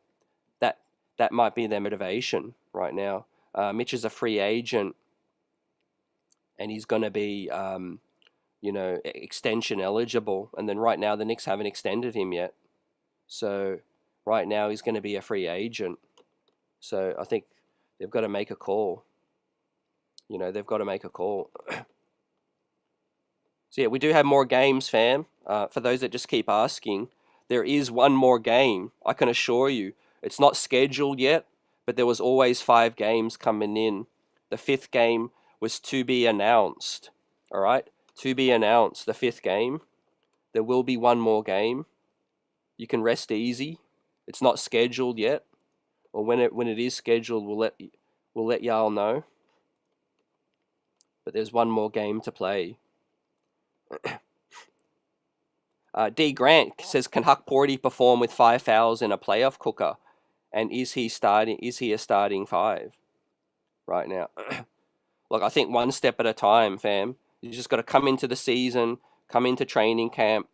might be their motivation right now. Mitch is a free agent, and he's going to be, extension eligible. And then right now, the Knicks haven't extended him yet. So right now, he's going to be a free agent. So I think they've got to make a call. They've got to make a call. So yeah, we do have more games, fam. For those that just keep asking, there is one more game. I can assure you. It's not scheduled yet, but there was always 5 games coming in. The 5th game was to be announced. All right? To be announced, the 5th game. There will be one more game. You can rest easy. It's not scheduled yet. Or when it is scheduled, we'll let y'all know. But there's one more game to play. D. Grant says, can Hukporti perform with 5 fouls in a playoff cooker? And is he a starting 5 right now? Look, I think one step at a time, fam. You just got to come into the season, come into training camp.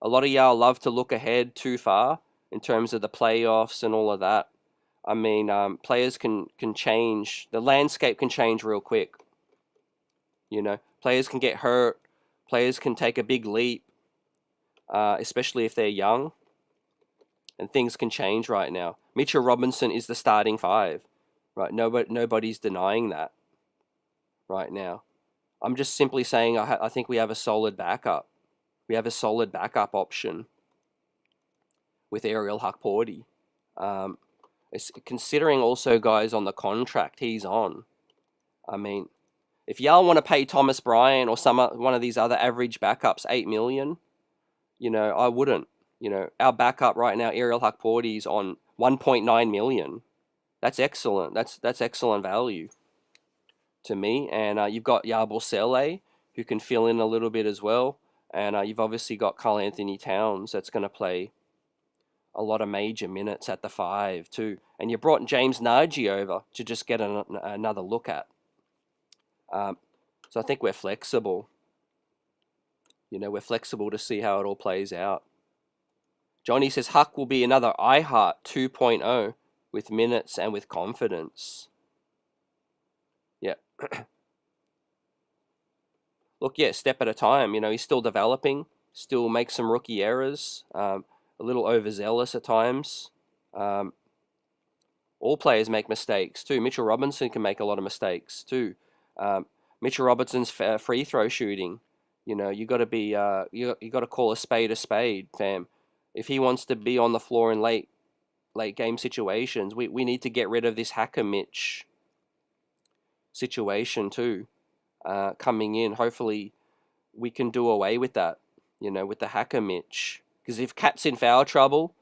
A lot of y'all love to look ahead too far in terms of the playoffs and all of that. I mean, players can change. The landscape can change real quick. Players can get hurt. Players can take a big leap, especially if they're young. And things can change right now. Mitch Robinson is the starting 5. Right? Nobody's denying that right now. I'm just simply saying I think we have a solid backup. We have a solid backup option with Ariel Hukporti. Considering also guys on the contract he's on. I mean, if y'all want to pay Thomas Bryant or one of these other average backups $8 million, I wouldn't. Our backup right now, Ariel Hukporti, is on $1.9 million. That's excellent. That's excellent value to me. And you've got Yabusele, who can fill in a little bit as well. And you've obviously got Karl-Anthony Towns that's going to play a lot of major minutes at the 5 too. And you brought James Naji over to just get another look at. So I think we're flexible. We're flexible to see how it all plays out. Johnny says Huck will be another iHeart 2.0 with minutes and with confidence. Yeah. look, yeah, step at a time. He's still developing, still makes some rookie errors, a little overzealous at times. All players make mistakes too. Mitchell Robinson can make a lot of mistakes too. Mitchell Robinson's free throw shooting, you got to be you got to call a spade, fam. If he wants to be on the floor in late game situations, we need to get rid of this hacker Mitch situation too. Coming in, hopefully we can do away with that, with the hacker Mitch. Because if Cat's in foul trouble,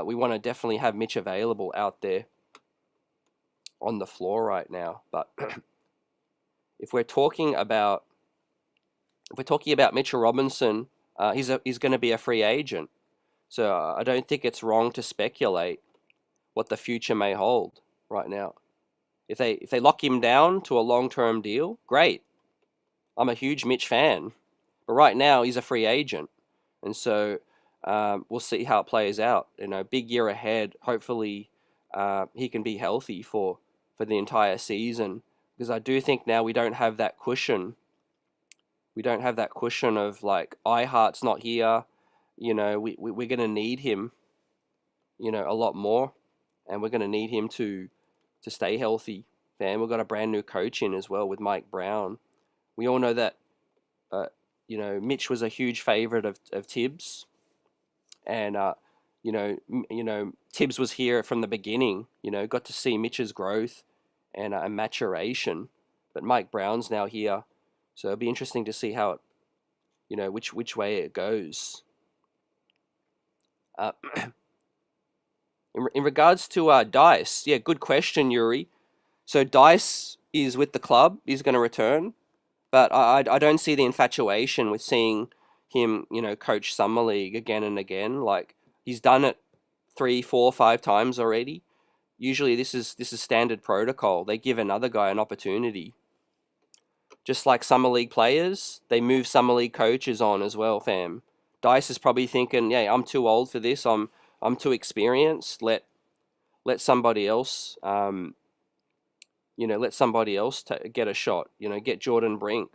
we want to definitely have Mitch available out there on the floor right now. But if we're talking about Mitchell Robinson, he's going to be a free agent. So I don't think it's wrong to speculate what the future may hold right now. If they lock him down to a long-term deal, great. I'm a huge Mitch fan. But right now, he's a free agent. And so we'll see how it plays out. Big year ahead. Hopefully he can be healthy for the entire season. Because I do think now we don't have that cushion. We don't have that cushion of like, iHeart's not here. We're going to need him, a lot more. And we're going to need him to stay healthy. And we've got a brand new coach in as well with Mike Brown. We all know that, Mitch was a huge favorite of Tibbs. And, Tibbs was here from the beginning, got to see Mitch's growth and maturation. But Mike Brown's now here. So it'll be interesting to see how it, which way it goes. In regards to Dice, yeah, good question, Yuri. So Dice is with the club. He's going to return. But I don't see the infatuation with seeing him, coach Summer League again and again. Like, he's done it 3, 4, 5 times already. Usually this is standard protocol. They give another guy an opportunity. Just like Summer League players, they move Summer League coaches on as well, fam. Dice is probably thinking, yeah, I'm too old for this. I'm too experienced. Let somebody else, let somebody else get a shot. Get Jordan Brink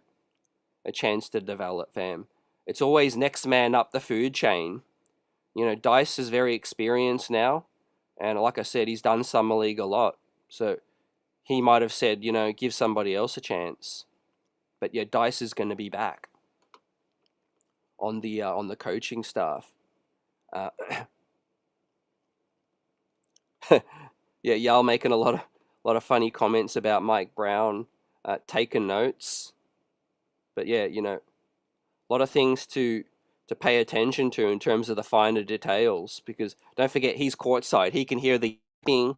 a chance to develop, fam. It's always next man up the food chain. Dice is very experienced now. And like I said, he's done Summer League a lot. So he might have said, give somebody else a chance. But yeah, Dice is going to be back on the coaching staff. Yeah, y'all making a lot of funny comments about Mike Brown taking notes. But yeah, a lot of things to pay attention to in terms of the finer details. Because don't forget, he's courtside. He can hear the thing.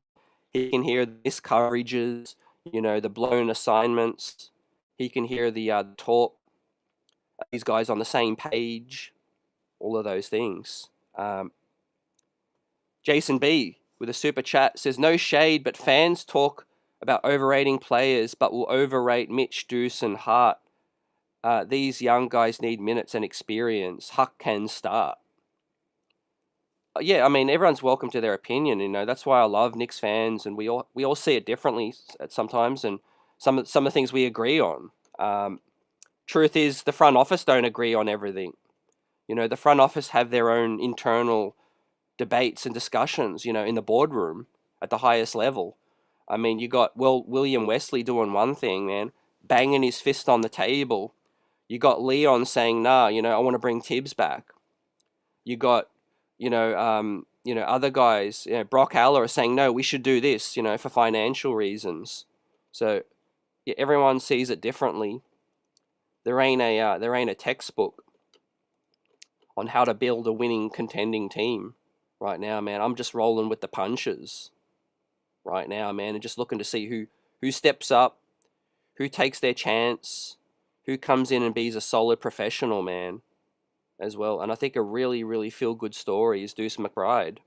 He can hear the miscoverages, the blown assignments. He can hear the talk. These guys on the same page. All of those things. Jason B with a super chat says, no shade, but fans talk about overrating players, but will overrate Mitch, Deuce, and Hart. These young guys need minutes and experience. Huck can start. Yeah, I mean, everyone's welcome to their opinion. That's why I love Knicks fans, and we all see it differently at sometimes, and some of the things we agree on. Truth is, the front office don't agree on everything. The front office have their own internal debates and discussions, in the boardroom at the highest level. I mean, you got William Wesley doing one thing, man, banging his fist on the table. You got Leon saying, nah, I want to bring Tibbs back. You got, other guys, Brock Aller saying, no, we should do this, for financial reasons. So yeah, everyone sees it differently. There ain't a textbook on how to build a winning contending team right now, man. I'm just rolling with the punches right now, man, and just looking to see who steps up, who takes their chance, who comes in and be a solid professional, man, as well. And I think a really, really feel-good story is Deuce McBride.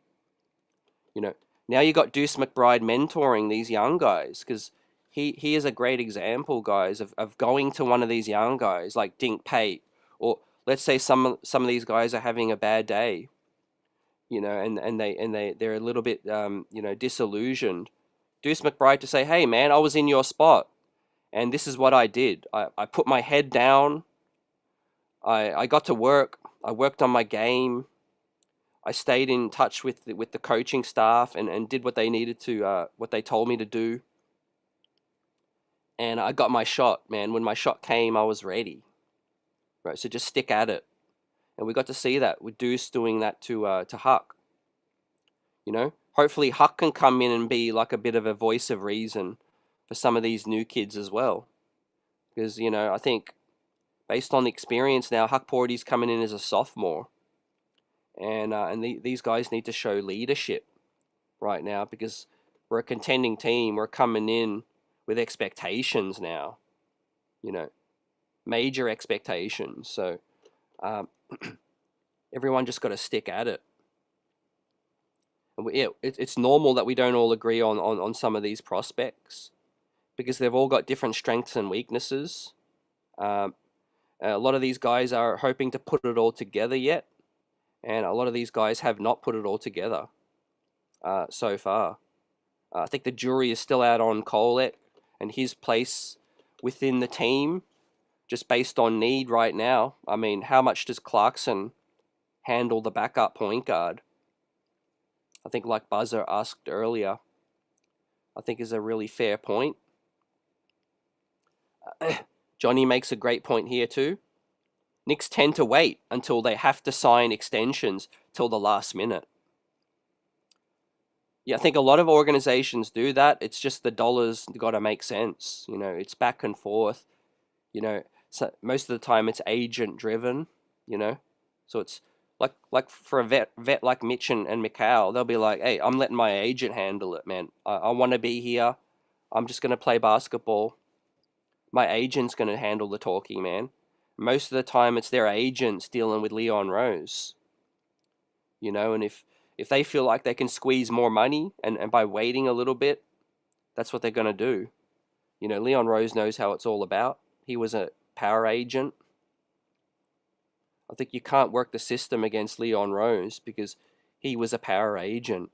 Now you got Deuce McBride mentoring these young guys, because he is a great example, guys, of going to one of these young guys like Dink Pate, or let's say some of these guys are having a bad day, and they're a little bit disillusioned. Deuce McBride to say, hey man, I was in your spot, and this is what I did. I put my head down, I got to work. I worked on my game. I stayed in touch with the coaching staff and did what they needed to, what they told me to do. And I got my shot, man. When my shot came, I was ready. Right, so just stick at it. And we got to see that with Deuce doing that to Huck. You know, hopefully Huck can come in and be like a bit of a voice of reason for some of these new kids as well. Because, you know, I think based on the experience now, Hukporti's coming in as a sophomore. And these guys need to show leadership right now because we're a contending team. We're coming in with expectations now, you know, major expectations. So everyone just got to stick at it. And it's normal that we don't all agree on some of these prospects because they've all got different strengths and weaknesses. A lot of these guys are hoping to put it all together yet, and a lot of these guys have not put it all together so far. I think the jury is still out on Kolek and his place within the team, just based on need right now. I mean, how much does Clarkson handle the backup point guard? I think, like Buzzer asked earlier, I think is a really fair point. Johnny makes a great point here too. Knicks tend to wait until they have to sign extensions till the last minute. Yeah, I think a lot of organizations do that. It's just the dollars got to make sense. You know, it's back and forth. You know, so most of the time it's agent driven. You know, so it's like for a vet like Mitch and Mikal, they'll be like, "Hey, I'm letting my agent handle it, man. I want to be here. I'm just gonna play basketball. My agent's gonna handle the talking, man." Most of the time, it's their agents dealing with Leon Rose. You know, and if they feel like they can squeeze more money and by waiting a little bit, that's what they're going to do. You know, Leon Rose knows how it's all about. He was a power agent. I think you can't work the system against Leon Rose because he was a power agent.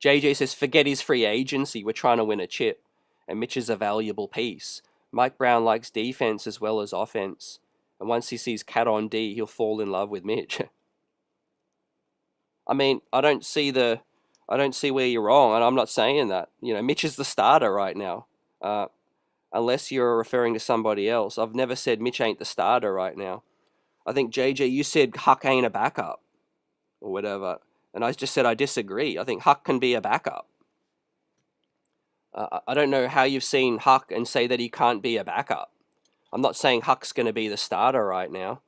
JJ says, forget his free agency. We're trying to win a chip. And Mitch is a valuable piece. Mike Brown likes defense as well as offense. And once he sees Cat on D, he'll fall in love with Mitch. I mean, I don't see where you're wrong, and I'm not saying that. You know, Mitch is the starter right now. Unless you're referring to somebody else. I've never said Mitch ain't the starter right now. I think, JJ, you said Huck ain't a backup or whatever. And I just said I disagree. I think Huck can be a backup. I don't know how you've seen Huck and say that he can't be a backup. I'm not saying Huck's going to be the starter right now.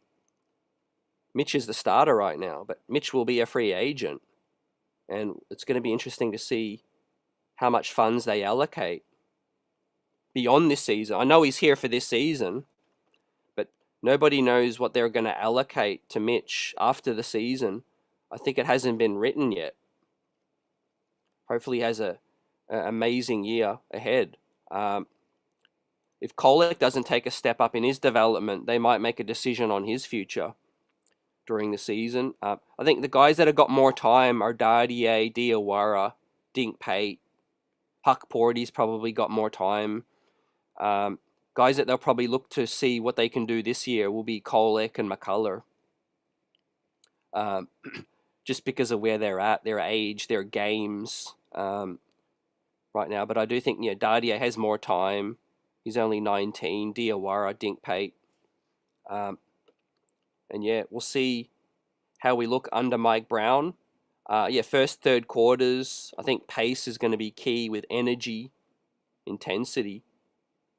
Mitch is the starter right now, but Mitch will be a free agent. And it's going to be interesting to see how much funds they allocate beyond this season. I know he's here for this season, but nobody knows what they're going to allocate to Mitch after the season. I think it hasn't been written yet. Hopefully he has an amazing year ahead. If Kolek doesn't take a step up in his development, they might make a decision on his future during the season. I think the guys that have got more time are Dardier, Diawara, Dink Pate. Hukporti's probably got more time. Guys that they'll probably look to see what they can do this year will be Kolek and McCullough. Just because of where they're at, their age, their games right now. But I do think, Dardier has more time. He's only 19. Diawara, Dink Pate. And we'll see how we look under Mike Brown. First, third quarters, I think pace is going to be key with energy, intensity.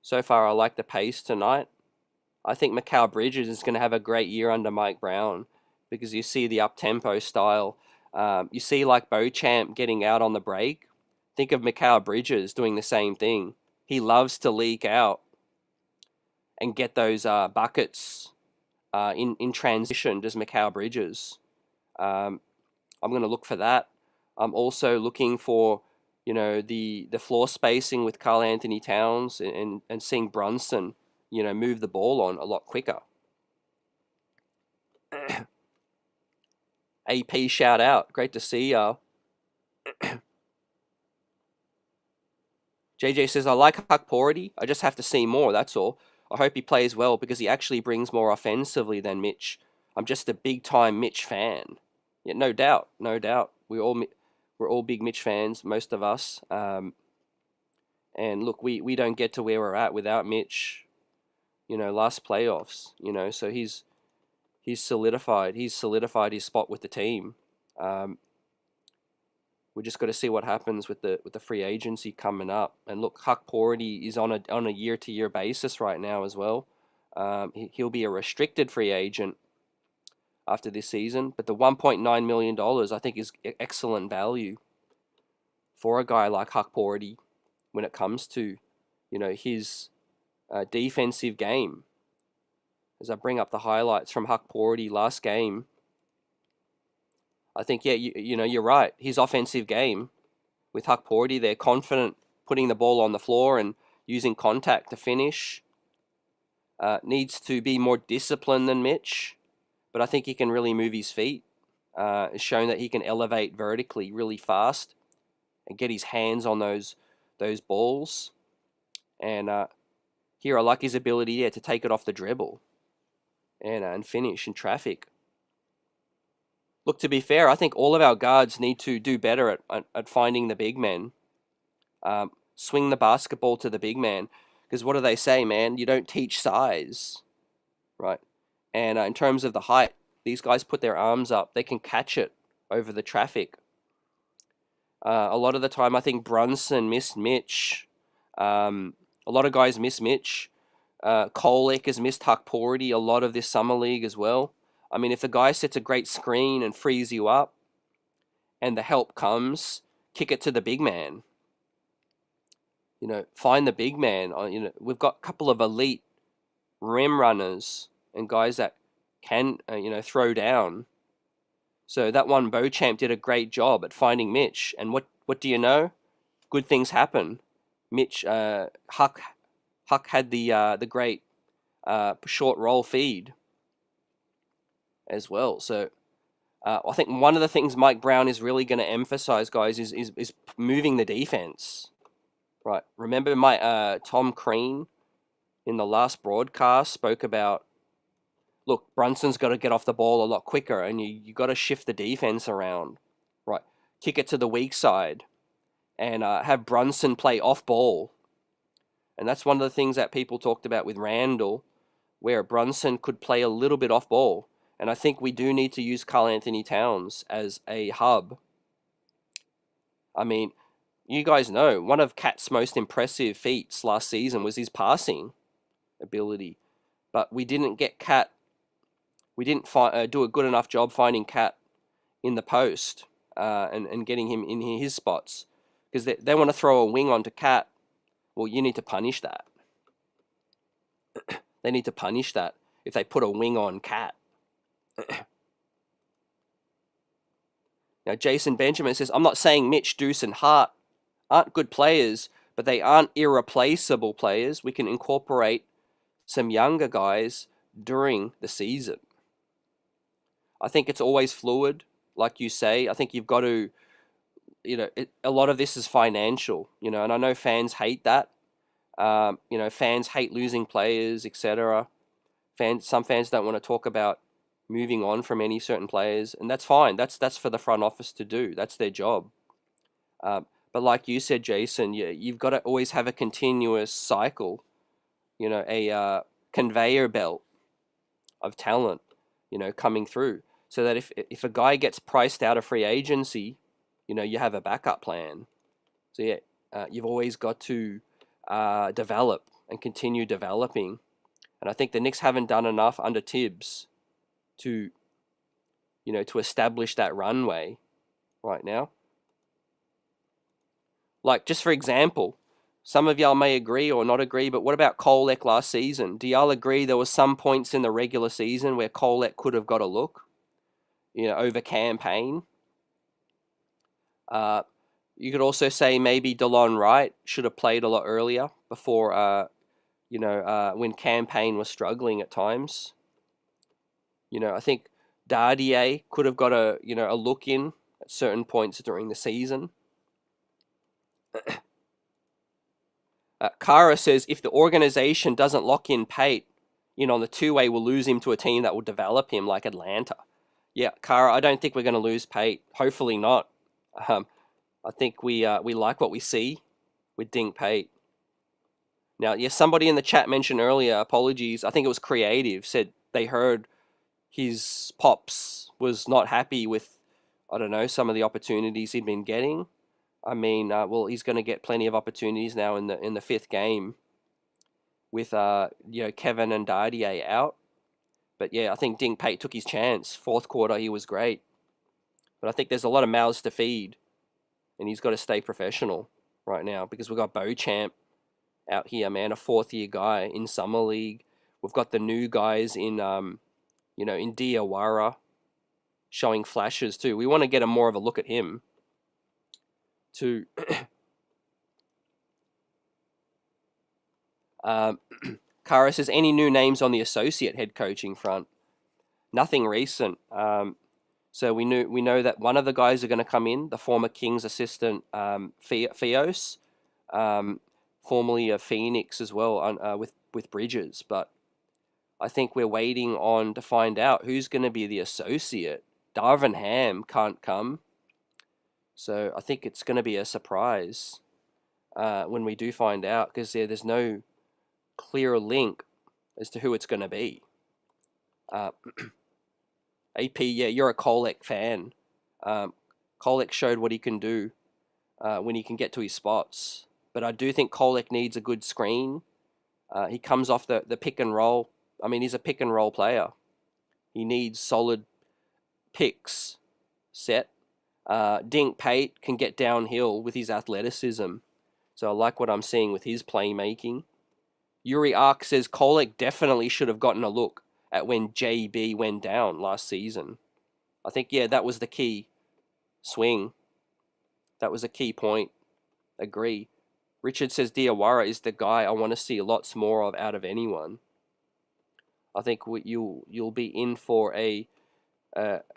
So far, I like the pace tonight. I think Mikal Bridges is going to have a great year under Mike Brown because you see the up-tempo style. You see like Bochamp getting out on the break. Think of Mikal Bridges doing the same thing. He loves to leak out and get those buckets in transition, does Mikal Bridges. I'm going to look for that. I'm also looking for, the floor spacing with Karl Anthony Towns and seeing Brunson, move the ball on a lot quicker. AP shout out. Great to see ya. JJ says, I like Hukporti. I just have to see more, that's all. I hope he plays well because he actually brings more offensively than Mitch. I'm just a big-time Mitch fan. Yeah, no doubt, no doubt. We're all big Mitch fans, most of us. And look, we don't get to where we're at without Mitch. Last playoffs. So he's solidified his spot with the team. We just got to see what happens with the free agency coming up. And look, Hukporti is on a year-to-year basis right now as well. He'll be a restricted free agent after this season, but the $1.9 million I think is excellent value for a guy like Hukporti when it comes to his defensive game. As I bring up the highlights from Hukporti last game, I think, yeah, you're right. His offensive game with Hukporti, they're confident putting the ball on the floor and using contact to finish. Needs to be more disciplined than Mitch, but I think he can really move his feet. It's shown that he can elevate vertically really fast and get his hands on those balls. And here I like his ability to take it off the dribble and finish in traffic. Look, to be fair, I think all of our guards need to do better at finding the big men. Swing the basketball to the big man. Because what do they say, man? You don't teach size, right? And in terms of the height, these guys put their arms up. They can catch it over the traffic. A lot of the time, I think Brunson missed Mitch. A lot of guys miss Mitch. Kolek has missed Hukporti a lot of this summer league as well. I mean, if the guy sets a great screen and frees you up and the help comes, kick it to the big man. Find the big man. We've got a couple of elite rim runners and guys that can, throw down. So that one Bochamp did a great job at finding Mitch. And what do you know? Good things happen. Mitch, Huck had the great short roll feed as well. So I think one of the things Mike Brown is really going to emphasize, guys, is moving the defense. Right. Remember my Tom Crean in the last broadcast spoke about, look, Brunson's got to get off the ball a lot quicker, and you got to shift the defense around. Right. Kick it to the weak side and have Brunson play off ball. And that's one of the things that people talked about with Randall, where Brunson could play a little bit off ball. And I think we do need to use Karl Anthony Towns as a hub. I mean, you guys know, one of Cat's most impressive feats last season was his passing ability. But we didn't get Cat, we didn't do a good enough job finding Cat in the post and getting him in his spots. Because they want to throw a wing onto Cat. Well, you need to punish that. They need to punish that if they put a wing on Cat. Now, Jason Benjamin says, I'm not saying Mitch, Deuce, and Hart aren't good players, but they aren't irreplaceable players. We can incorporate some younger guys during the season. I think it's always fluid, like you say. I think you've got to, a lot of this is financial, and I know fans hate that. Fans hate losing players, etc. Some fans don't want to talk about moving on from any certain players, and that's fine. That's for the front office to do. That's their job. But like you said, Jason, you've got to always have a continuous cycle, a conveyor belt of talent, coming through, so that if a guy gets priced out of free agency, you have a backup plan. So yeah, you've always got to develop and continue developing. And I think the Knicks haven't done enough under Tibbs to establish that runway right now. Like, just for example, some of y'all may agree or not agree, but what about Kolek last season? Do y'all agree there was some points in the regular season where Kolek could have got a look, over campaign? You could also say maybe DeLon Wright should have played a lot earlier before, when campaign was struggling at times. I think Dardier could have got a look in at certain points during the season. Kara says if the organization doesn't lock in Pate, on the two-way, we'll lose him to a team that will develop him like Atlanta. Yeah, Kara, I don't think we're going to lose Pate. Hopefully not. I think we like what we see with Dink Pate. Now, yes, somebody in the chat mentioned earlier, apologies, I think it was Creative, said they heard his pops was not happy with, I don't know, some of the opportunities he'd been getting. I mean, well, he's going to get plenty of opportunities now in the fifth game with Kevin and Dardier out. But yeah, I think Dink Pate took his chance. Fourth quarter, he was great. But I think there's a lot of mouths to feed, and he's got to stay professional right now because we've got Bochamp out here, man, a fourth-year guy in Summer League. We've got the new guys in, in Diawara showing flashes too. We want to get more of a look at him too. Kara says, any new names on the associate head coaching front? Nothing recent. So we know that one of the guys are going to come in, the former Kings assistant Fios, formerly of Phoenix as well, with Bridges. But I think we're waiting on to find out who's going to be the associate. Darvin Ham can't come, so I think it's going to be a surprise when we do find out, because there's no clear link as to who it's going to be. AP, yeah, you're a Kolek fan. Kolek showed what he can do when he can get to his spots. But I do think Kolek needs a good screen. He comes off the pick and roll. I mean, he's a pick and roll player. He needs solid picks set. Dink Pate can get downhill with his athleticism. So I like what I'm seeing with his playmaking. Yuri Ark says Kolek definitely should have gotten a look at when JB went down last season. I think, yeah, that was the key swing. That was a key point. Agree. Richard says Diawara is the guy I want to see lots more of out of anyone. I think you'll be in for a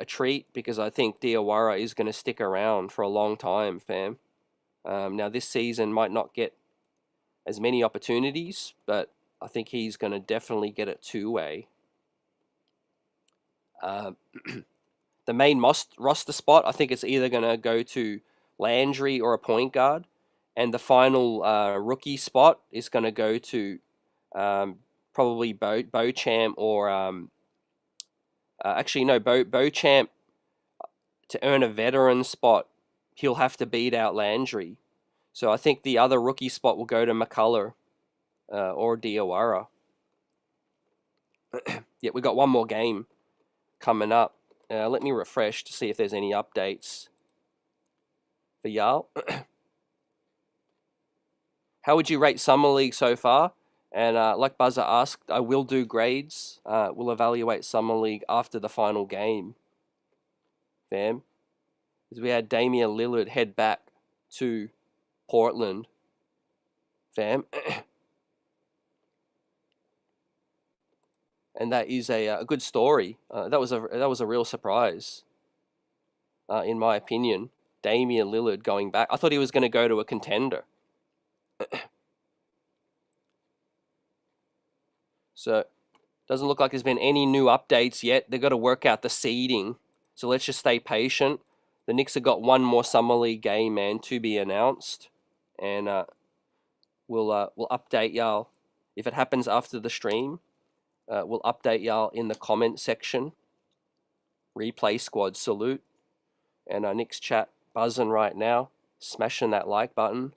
treat, because I think Diawara is going to stick around for a long time, fam. Now, this season might not get as many opportunities, but I think he's going to definitely get it two-way. The main roster spot, I think it's either going to go to Landry or a point guard, and the final rookie spot is going to go to probably Bochamp or Bochamp. To earn a veteran spot, he'll have to beat out Landry. So I think the other rookie spot will go to McCullough or Diawara. Yeah, we got one more game coming up. Let me refresh to see if there's any updates for y'all. How would you rate Summer League so far? And like Buzzer asked, I will do grades. We'll evaluate Summer League after the final game. Fam. Because we had Damian Lillard head back to Portland. Fam. And that is a good story. That was a real surprise, in my opinion. Damian Lillard going back. I thought he was going to go to a contender. So, doesn't look like there's been any new updates yet. They've got to work out the seeding. So let's just stay patient. The Knicks have got one more Summer League game, man, to be announced. And we'll update y'all. If it happens after the stream, we'll update y'all in the comment section. Replay squad salute. And our Knicks chat buzzing right now. Smashing that like button.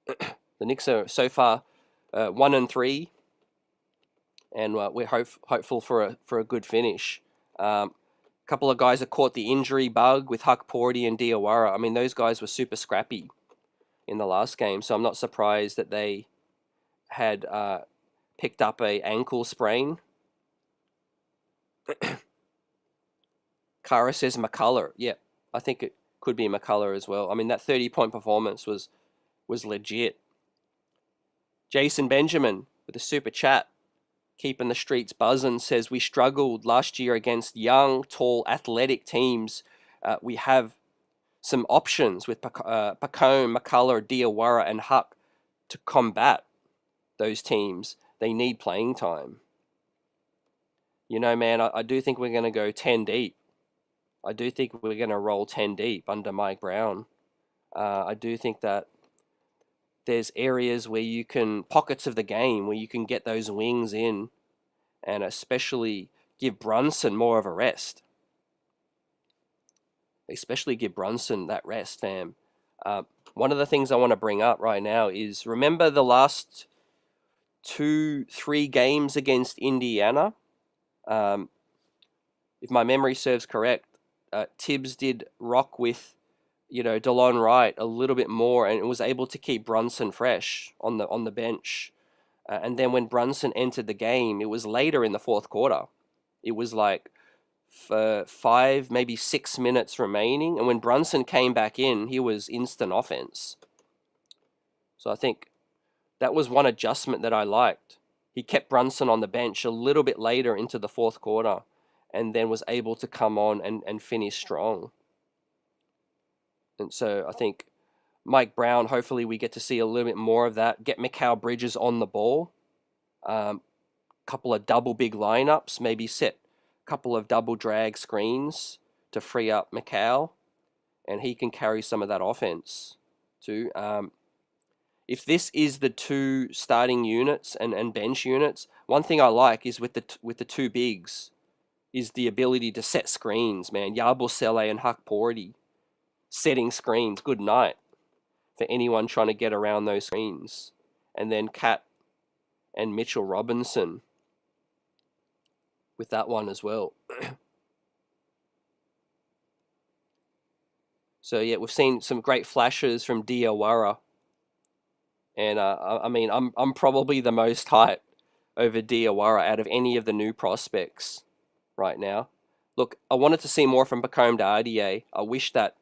The Knicks are so far 1-3. And we're hopeful for a good finish. Couple of guys have caught the injury bug with Hukporti and Diawara. I mean, those guys were super scrappy in the last game, so I'm not surprised that they had picked up a ankle sprain. Kara says McCullough. Yeah, I think it could be McCullough as well. I mean, that 30-point performance was legit. Jason Benjamin with a super chat, keeping the streets buzzing, says, we struggled last year against young, tall, athletic teams. We have some options with Pacone, McCullough, Diawara, and Huck to combat those teams, they need playing time. You know, man, I do think we're going to go 10 deep. I do think we're going to roll 10 deep under Mike Brown. I do think that there's areas where you can, pockets of the game where you can get those wings in, and especially give Brunson more of a rest. Especially give Brunson that rest, fam. One of the things I want to bring up right now is, remember the last 2-3 games against Indiana? If my memory serves correct, Tibbs did rock with, DeLon Wright a little bit more, and was able to keep Brunson fresh on the bench. And then when Brunson entered the game, it was later in the fourth quarter. It was like 5, maybe 6 minutes remaining, and when Brunson came back in, he was instant offense. So I think that was one adjustment that I liked. He kept Brunson on the bench a little bit later into the fourth quarter, and then was able to come on and finish strong. And so I think Mike Brown, hopefully we get to see a little bit more of that. Get Mikal Bridges on the ball. Couple of double big lineups, maybe set a couple of double drag screens to free up Mikal, and he can carry some of that offense too. If this is the 2 starting units and bench units, one thing I like is with the 2 bigs is the ability to set screens, man. Yabusele and Hukporti setting screens, good night for anyone trying to get around those screens. And then Cat and Mitchell Robinson with that one as well. So yeah, we've seen some great flashes from Diawara. And I mean, I'm probably the most hyped over Diawara out of any of the new prospects right now. Look, I wanted to see more from Bochamp Dardier. I wish that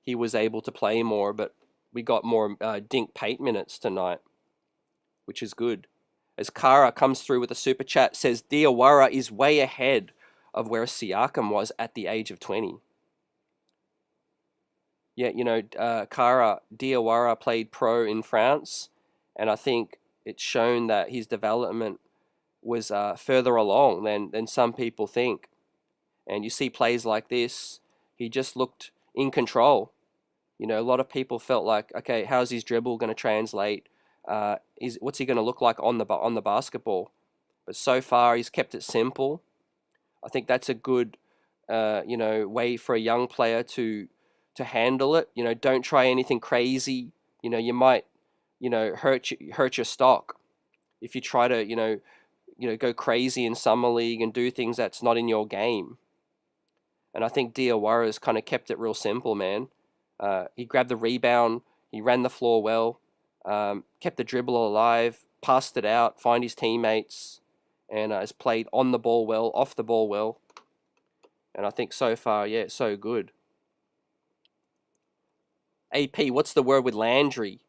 he was able to play more, but we got more Dink Pate minutes tonight, which is good. As Kara comes through with a super chat, says Diawara is way ahead of where Siakam was at the age of 20. Yeah, Kara, Diawara played pro in France, and I think it's shown that his development was further along than some people think. And you see plays like this, he just looked in control. A lot of people felt like, okay, how's his dribble going to translate? What's he going to look like on the basketball? But so far, he's kept it simple. I think that's a good, way for a young player to handle it. Don't try anything crazy. You might, hurt your stock if you try to, go crazy in summer league and do things that's not in your game. And I think Diawara's kind of kept it real simple, man. He grabbed the rebound, he ran the floor well, kept the dribble alive, passed it out, find his teammates, and has played on the ball well, off the ball well. And I think so far, yeah, so good. AP, what's the word with Landry?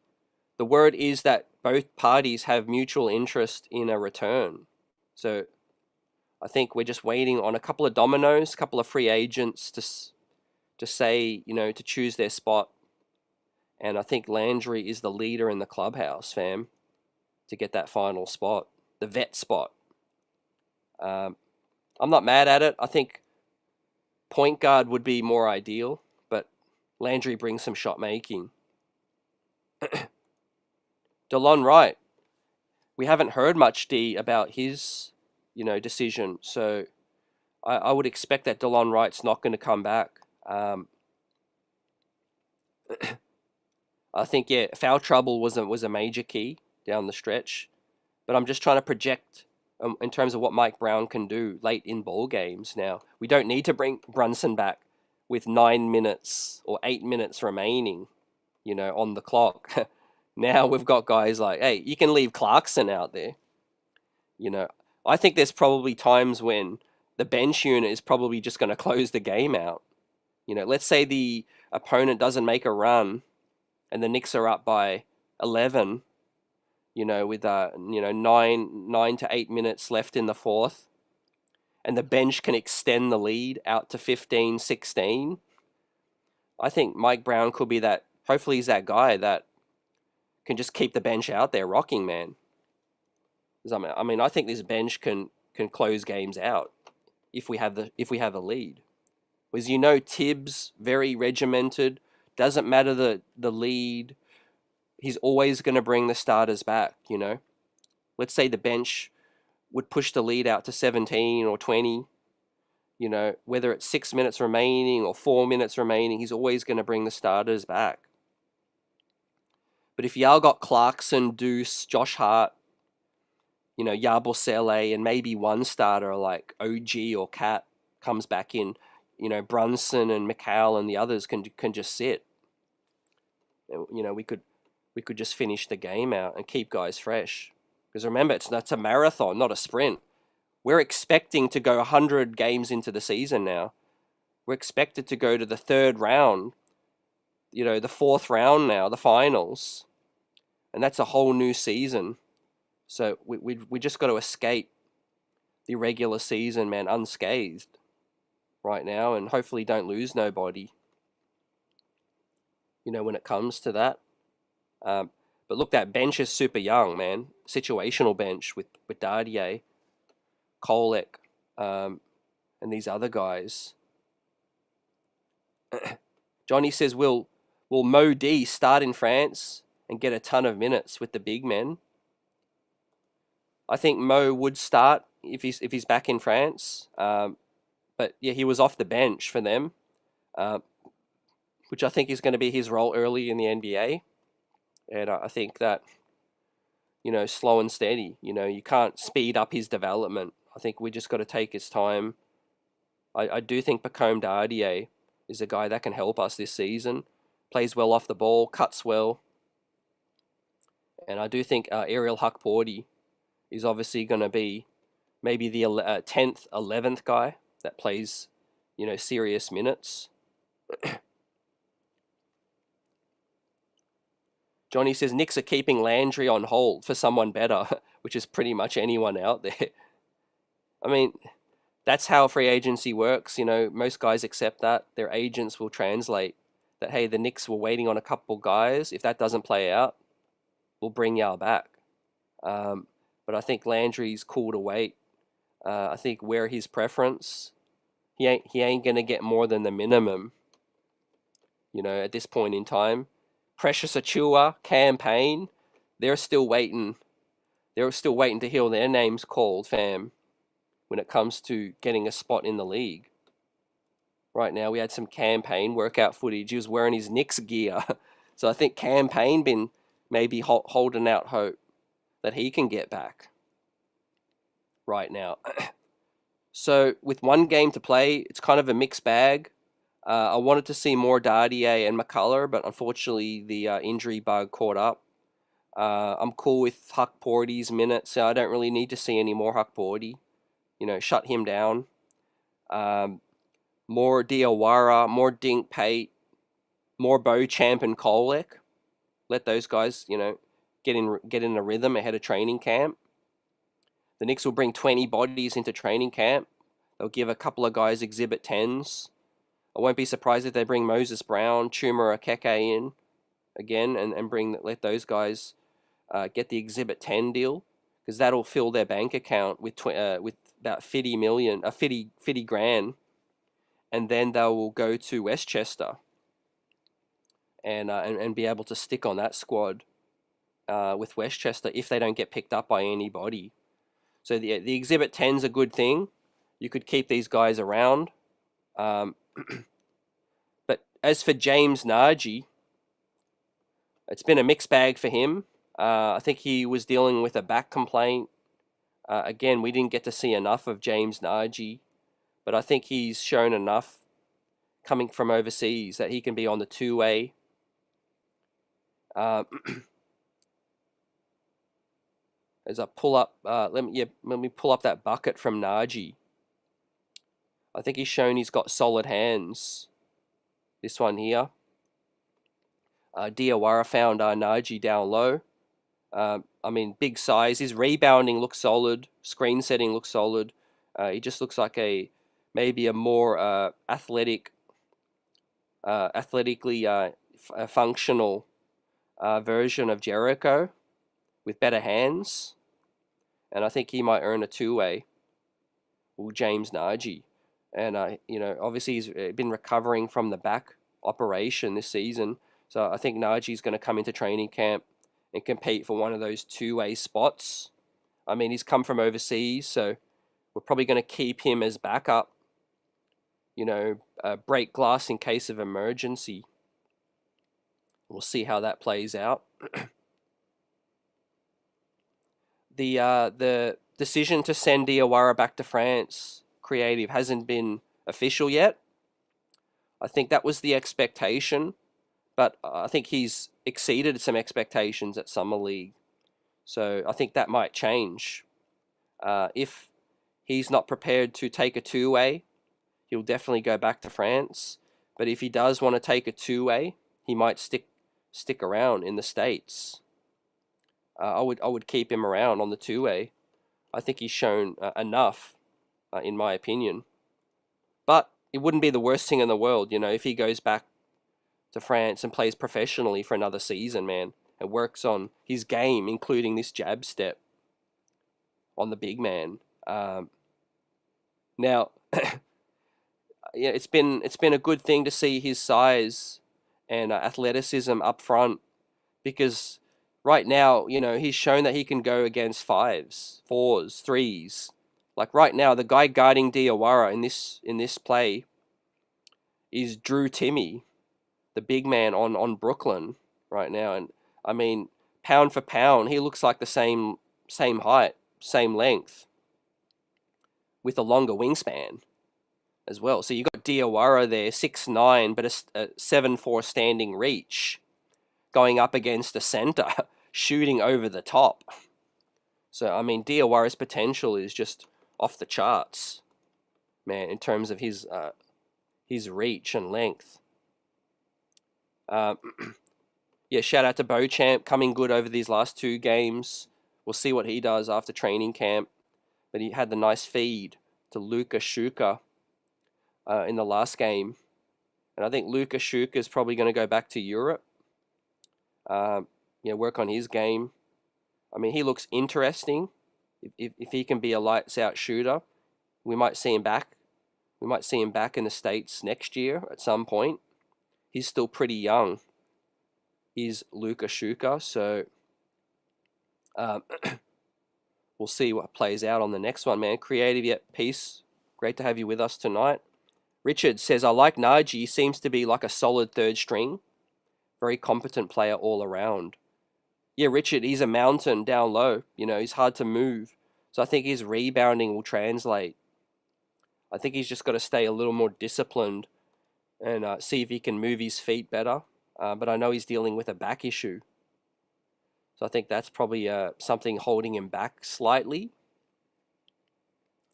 The word is that both parties have mutual interest in a return. So I think we're just waiting on a couple of dominoes, a couple of free agents to say, to choose their spot. And I think Landry is the leader in the clubhouse, fam, to get that final spot, the vet spot. I'm not mad at it. I think point guard would be more ideal, but Landry brings some shot making. DeLon Wright, we haven't heard much, D, about his, decision. So I would expect that DeLon Wright's not going to come back. I think, yeah, foul trouble was a major key down the stretch. But I'm just trying to project in terms of what Mike Brown can do late in ball games now. We don't need to bring Brunson back with 9 minutes or 8 minutes remaining, on the clock. Now we've got guys like, hey, you can leave Clarkson out there. I think there's probably times when the bench unit is probably just going to close the game out. Let's say the opponent doesn't make a run and the Knicks are up by 11, with 9 to 8 minutes left in the fourth, and the bench can extend the lead out to 15, 16. I think Mike Brown could be that, hopefully he's that guy that can just keep the bench out there rocking, man. I mean, I think this bench can close games out if we have a lead. Because Tibbs, very regimented, doesn't matter the lead. He's always going to bring the starters back, Let's say the bench would push the lead out to 17 or 20, whether it's 6 minutes remaining or 4 minutes remaining, he's always going to bring the starters back. But if y'all got Clarkson, Deuce, Josh Hart, Yabusele, and maybe one starter like OG or Cat comes back in, Brunson and McHale and the others can just sit. We could just finish the game out and keep guys fresh. Because remember, it's a marathon, not a sprint. We're expecting to go 100 games into the season now. We're expected to go to the third round, the fourth round now, the finals. And that's a whole new season. So we just got to escape the regular season, man, unscathed right now, and hopefully don't lose nobody, when it comes to that. But look, that bench is super young, man. Situational bench with Dardier, Kolek, and these other guys. Johnny says, will Mo D start in France and get a ton of minutes with the big men? I think Mo would start if he's back in France. But yeah, he was off the bench for them, which I think is going to be his role early in the NBA. And I think that, slow and steady, you can't speed up his development. I think we just got to take his time. I do think Bochamp Dardier is a guy that can help us this season. Plays well off the ball, cuts well. And I do think Ariel Hukporti is obviously going to be maybe the 10th, 11th guy that plays, serious minutes. Johnny says Knicks are keeping Landry on hold for someone better, which is pretty much anyone out there. I mean, that's how free agency works. Most guys accept that. Their agents will translate that, hey, the Knicks were waiting on a couple guys. If that doesn't play out, we'll bring y'all back. But I think Landry's cool to wait. I think where his preference, he ain't going to get more than the minimum, at this point in time. Precious Achua, Campaign, they're still waiting. They're still waiting to hear their names called, fam, when it comes to getting a spot in the league. Right now, we had some Campaign workout footage. He was wearing his Knicks gear. So I think Campaign been maybe holding out hope that he can get back right now. So with one game to play, it's kind of a mixed bag. I wanted to see more Dardier and McCullough, but unfortunately the injury bug caught up. I'm cool with Hukporti's minutes, so I don't really need to see any more Hukporti. Shut him down. More Diawara, more Dink Pate, more Bochamp and Kolek. Let those guys, get in a rhythm ahead of training camp. The Knicks will bring 20 bodies into training camp. They'll give a couple of guys exhibit 10s. I won't be surprised if they bring Moses Brown, Chuma Akeke in again and let those guys get the exhibit 10 deal, because that'll fill their bank account with about 50 grand, and then they will go to Westchester and be able to stick on that squad with Westchester if they don't get picked up by anybody. So the exhibit 10's a good thing. You could keep these guys around. But as for James Naji, it's been a mixed bag for him. I think he was dealing with a back complaint. Again, we didn't get to see enough of James Naji, but I think he's shown enough coming from overseas that he can be on the two-way. As I pull up, let me pull up that bucket from Naji. I think he's shown he's got solid hands. This one here. Diawara found Naji down low. I mean, big size. His rebounding looks solid. Screen setting looks solid. He just looks like maybe a more athletically functional version of Jericho with better hands. And I think he might earn a two-way. James Naji. And, obviously he's been recovering from the back operation this season. So I think Naji's going to come into training camp and compete for one of those two-way spots. I mean, he's come from overseas, so we're probably going to keep him as backup. Break glass in case of emergency. We'll see how that plays out. The decision to send Diawara back to France, creative, hasn't been official yet. I think that was the expectation, but I think he's exceeded some expectations at Summer League. So I think that might change. If he's not prepared to take a two-way, he'll definitely go back to France. But if he does want to take a two-way, he might stick around in the States. I would keep him around on the two-way. I think he's shown enough, in my opinion. But it wouldn't be the worst thing in the world, if he goes back to France and plays professionally for another season, man, and works on his game, including this jab step on the big man. Now, it's been a good thing to see his size and athleticism up front, because right now, he's shown that he can go against 5s, 4s, 3s. Like right now, the guy guarding Diawara in this play is Drew Timme, the big man on Brooklyn right now. And I mean, pound for pound, he looks like the same height, same length, with a longer wingspan as well. So you got Diawara there, 6'9", but a 7'4" standing reach, going up against a center, shooting over the top. So I mean, Diawara's potential is just off the charts, man, in terms of his reach and length. Yeah, shout out to Bochamp, coming good over these last 2 games. We'll see what he does after training camp. But he had the nice feed to Luka Shuka in the last game. And I think Luka Shuka is probably going to go back to Europe. Work on his game. I mean, he looks interesting. If he can be a lights-out shooter, we might see him back. We might see him back in the States next year at some point. He's still pretty young. He's Luka Shuka, so we'll see what plays out on the next one, man. Creative yet peace. Great to have you with us tonight. Richard says, I like Naji. He seems to be like a solid third string. Very competent player all around. Yeah, Richard, he's a mountain down low. He's hard to move. So I think his rebounding will translate. I think he's just got to stay a little more disciplined and see if he can move his feet better. But I know he's dealing with a back issue. So I think that's probably something holding him back slightly.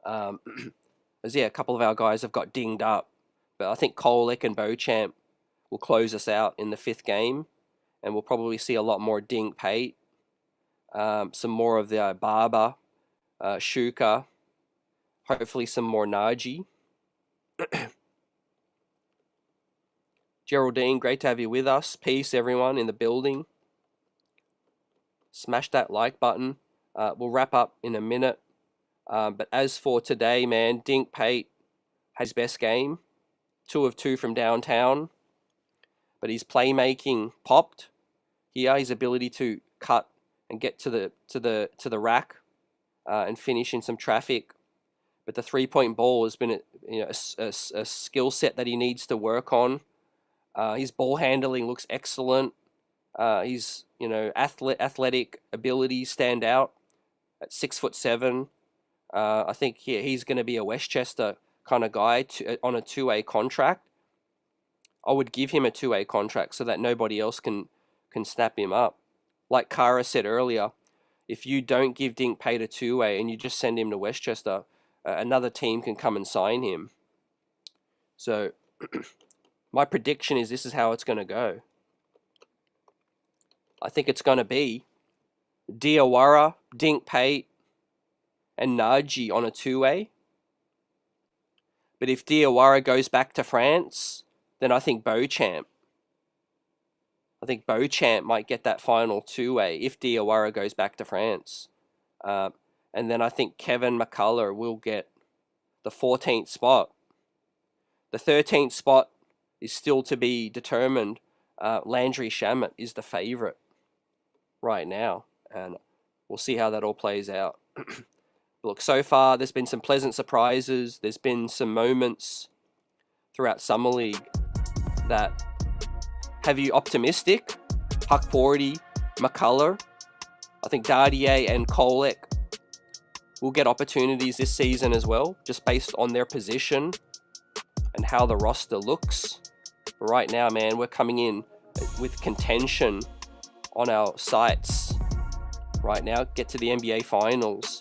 As a couple of our guys have got dinged up. But I think Kolek and Bochamp will close us out in the 5th game. And we'll probably see a lot more Dink Pate. Some more of the Barber, Shuka. Hopefully some more Naji. Geraldine, great to have you with us. Peace, everyone in the building. Smash that like button. We'll wrap up in a minute. But as for today, man, Dink Pate had his best game. 2 of 2 from downtown. But his playmaking popped here. His ability to cut and get to the rack and finish in some traffic. But the 3-point ball has been a skill set that he needs to work on. His ball handling looks excellent. His athletic abilities stand out at 6'7". I think he's going to be a Westchester kind of guy on a 2-way contract. I would give him a 2-way contract so that nobody else can snap him up. Like Kara said earlier, if you don't give Dink Pate a 2-way and you just send him to Westchester, another team can come and sign him. So my prediction is this is how it's going to go. I think it's going to be Diawara, Dink Pate, and Naji on a 2-way. But if Diawara goes back to France, then I think Bochamp I think Bochamp might get that final two-way if Diawara goes back to France. And then I think Kevin McCullough will get the 14th spot. The 13th spot is still to be determined. Landry Shamet is the favourite right now, and we'll see how that all plays out. Look, so far there's been some pleasant surprises. There's been some moments throughout Summer League that have you optimistic. Hukporti, McCullough, I think Dardier and Kolek will get opportunities this season as well, just based on their position and how the roster looks. But right now, man, we're coming in with contention on our sights right now. Get to the NBA Finals,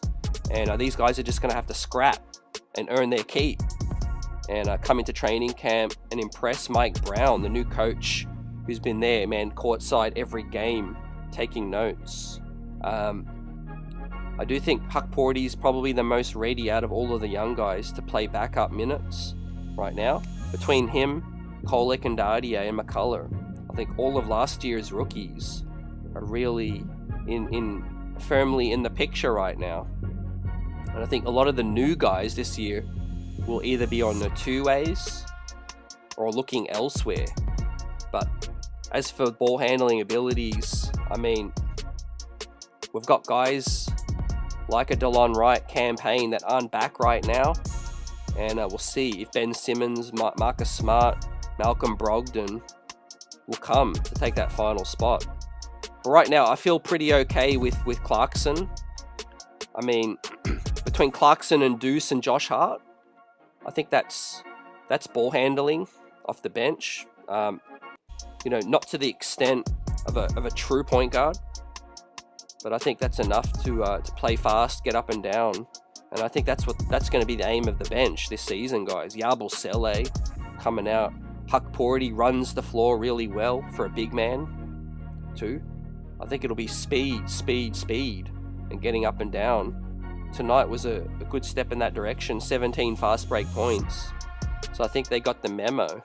and these guys are just going to have to scrap and earn their keep and come into training camp and impress Mike Brown, the new coach, who's been there, man, courtside every game, taking notes. I do think Hukporti is probably the most ready out of all of the young guys to play backup minutes right now. Between him, Kolek and Dardier and McCullough, I think all of last year's rookies are really firmly in the picture right now. And I think a lot of the new guys this year will either be on the two-ways or looking elsewhere. But as for ball handling abilities, I mean, we've got guys like a DeLon Wright campaign that aren't back right now. And we'll see if Ben Simmons, Marcus Smart, Malcolm Brogdon will come to take that final spot. But right now, I feel pretty okay with Clarkson. I mean, between Clarkson and Deuce and Josh Hart, I think that's ball handling off the bench. You know, not to the extent of a true point guard, but I think that's enough to play fast, get up and down. And I think that's going to be the aim of the bench this season, guys. Yabusele coming out. Hukporti runs the floor really well for a big man, too. I think it'll be speed, and getting up and down. Tonight was a good step in that direction. 17 fast break points. So I think they got the memo.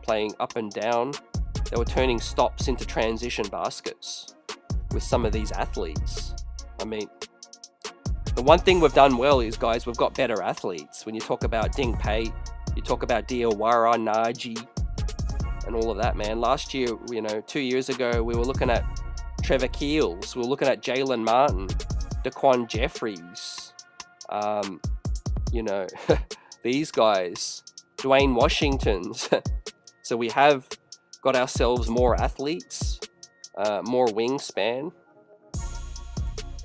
Playing up and down. They were turning stops into transition baskets with some of these athletes. I mean, the one thing we've done well is, guys, we've got better athletes. When you talk about Dink Pate, you talk about Diawara, Naji, and all of that, man. Last year, 2 years ago, we were looking at Trevor Keels. We were looking at Jalen Martin, Daquan Jeffries, these guys, Dwayne Washington's. So we have got ourselves more athletes, more wingspan,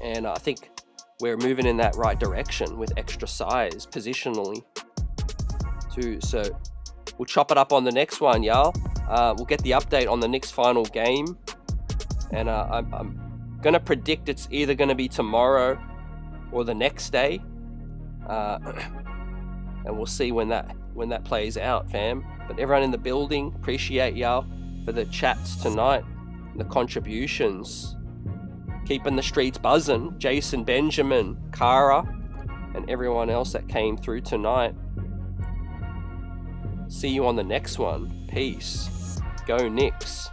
and I think we're moving in that right direction with extra size positionally too. So we'll chop it up on the next one, y'all. We'll get the update on the Knicks' final game, and I'm gonna predict it's either gonna be tomorrow or the next day, and we'll see when that plays out, fam. But everyone in the building, appreciate y'all for the chats tonight, and the contributions, keeping the streets buzzing. Jason Benjamin, Kara, and everyone else that came through tonight. See you on the next one. Peace. Go Knicks.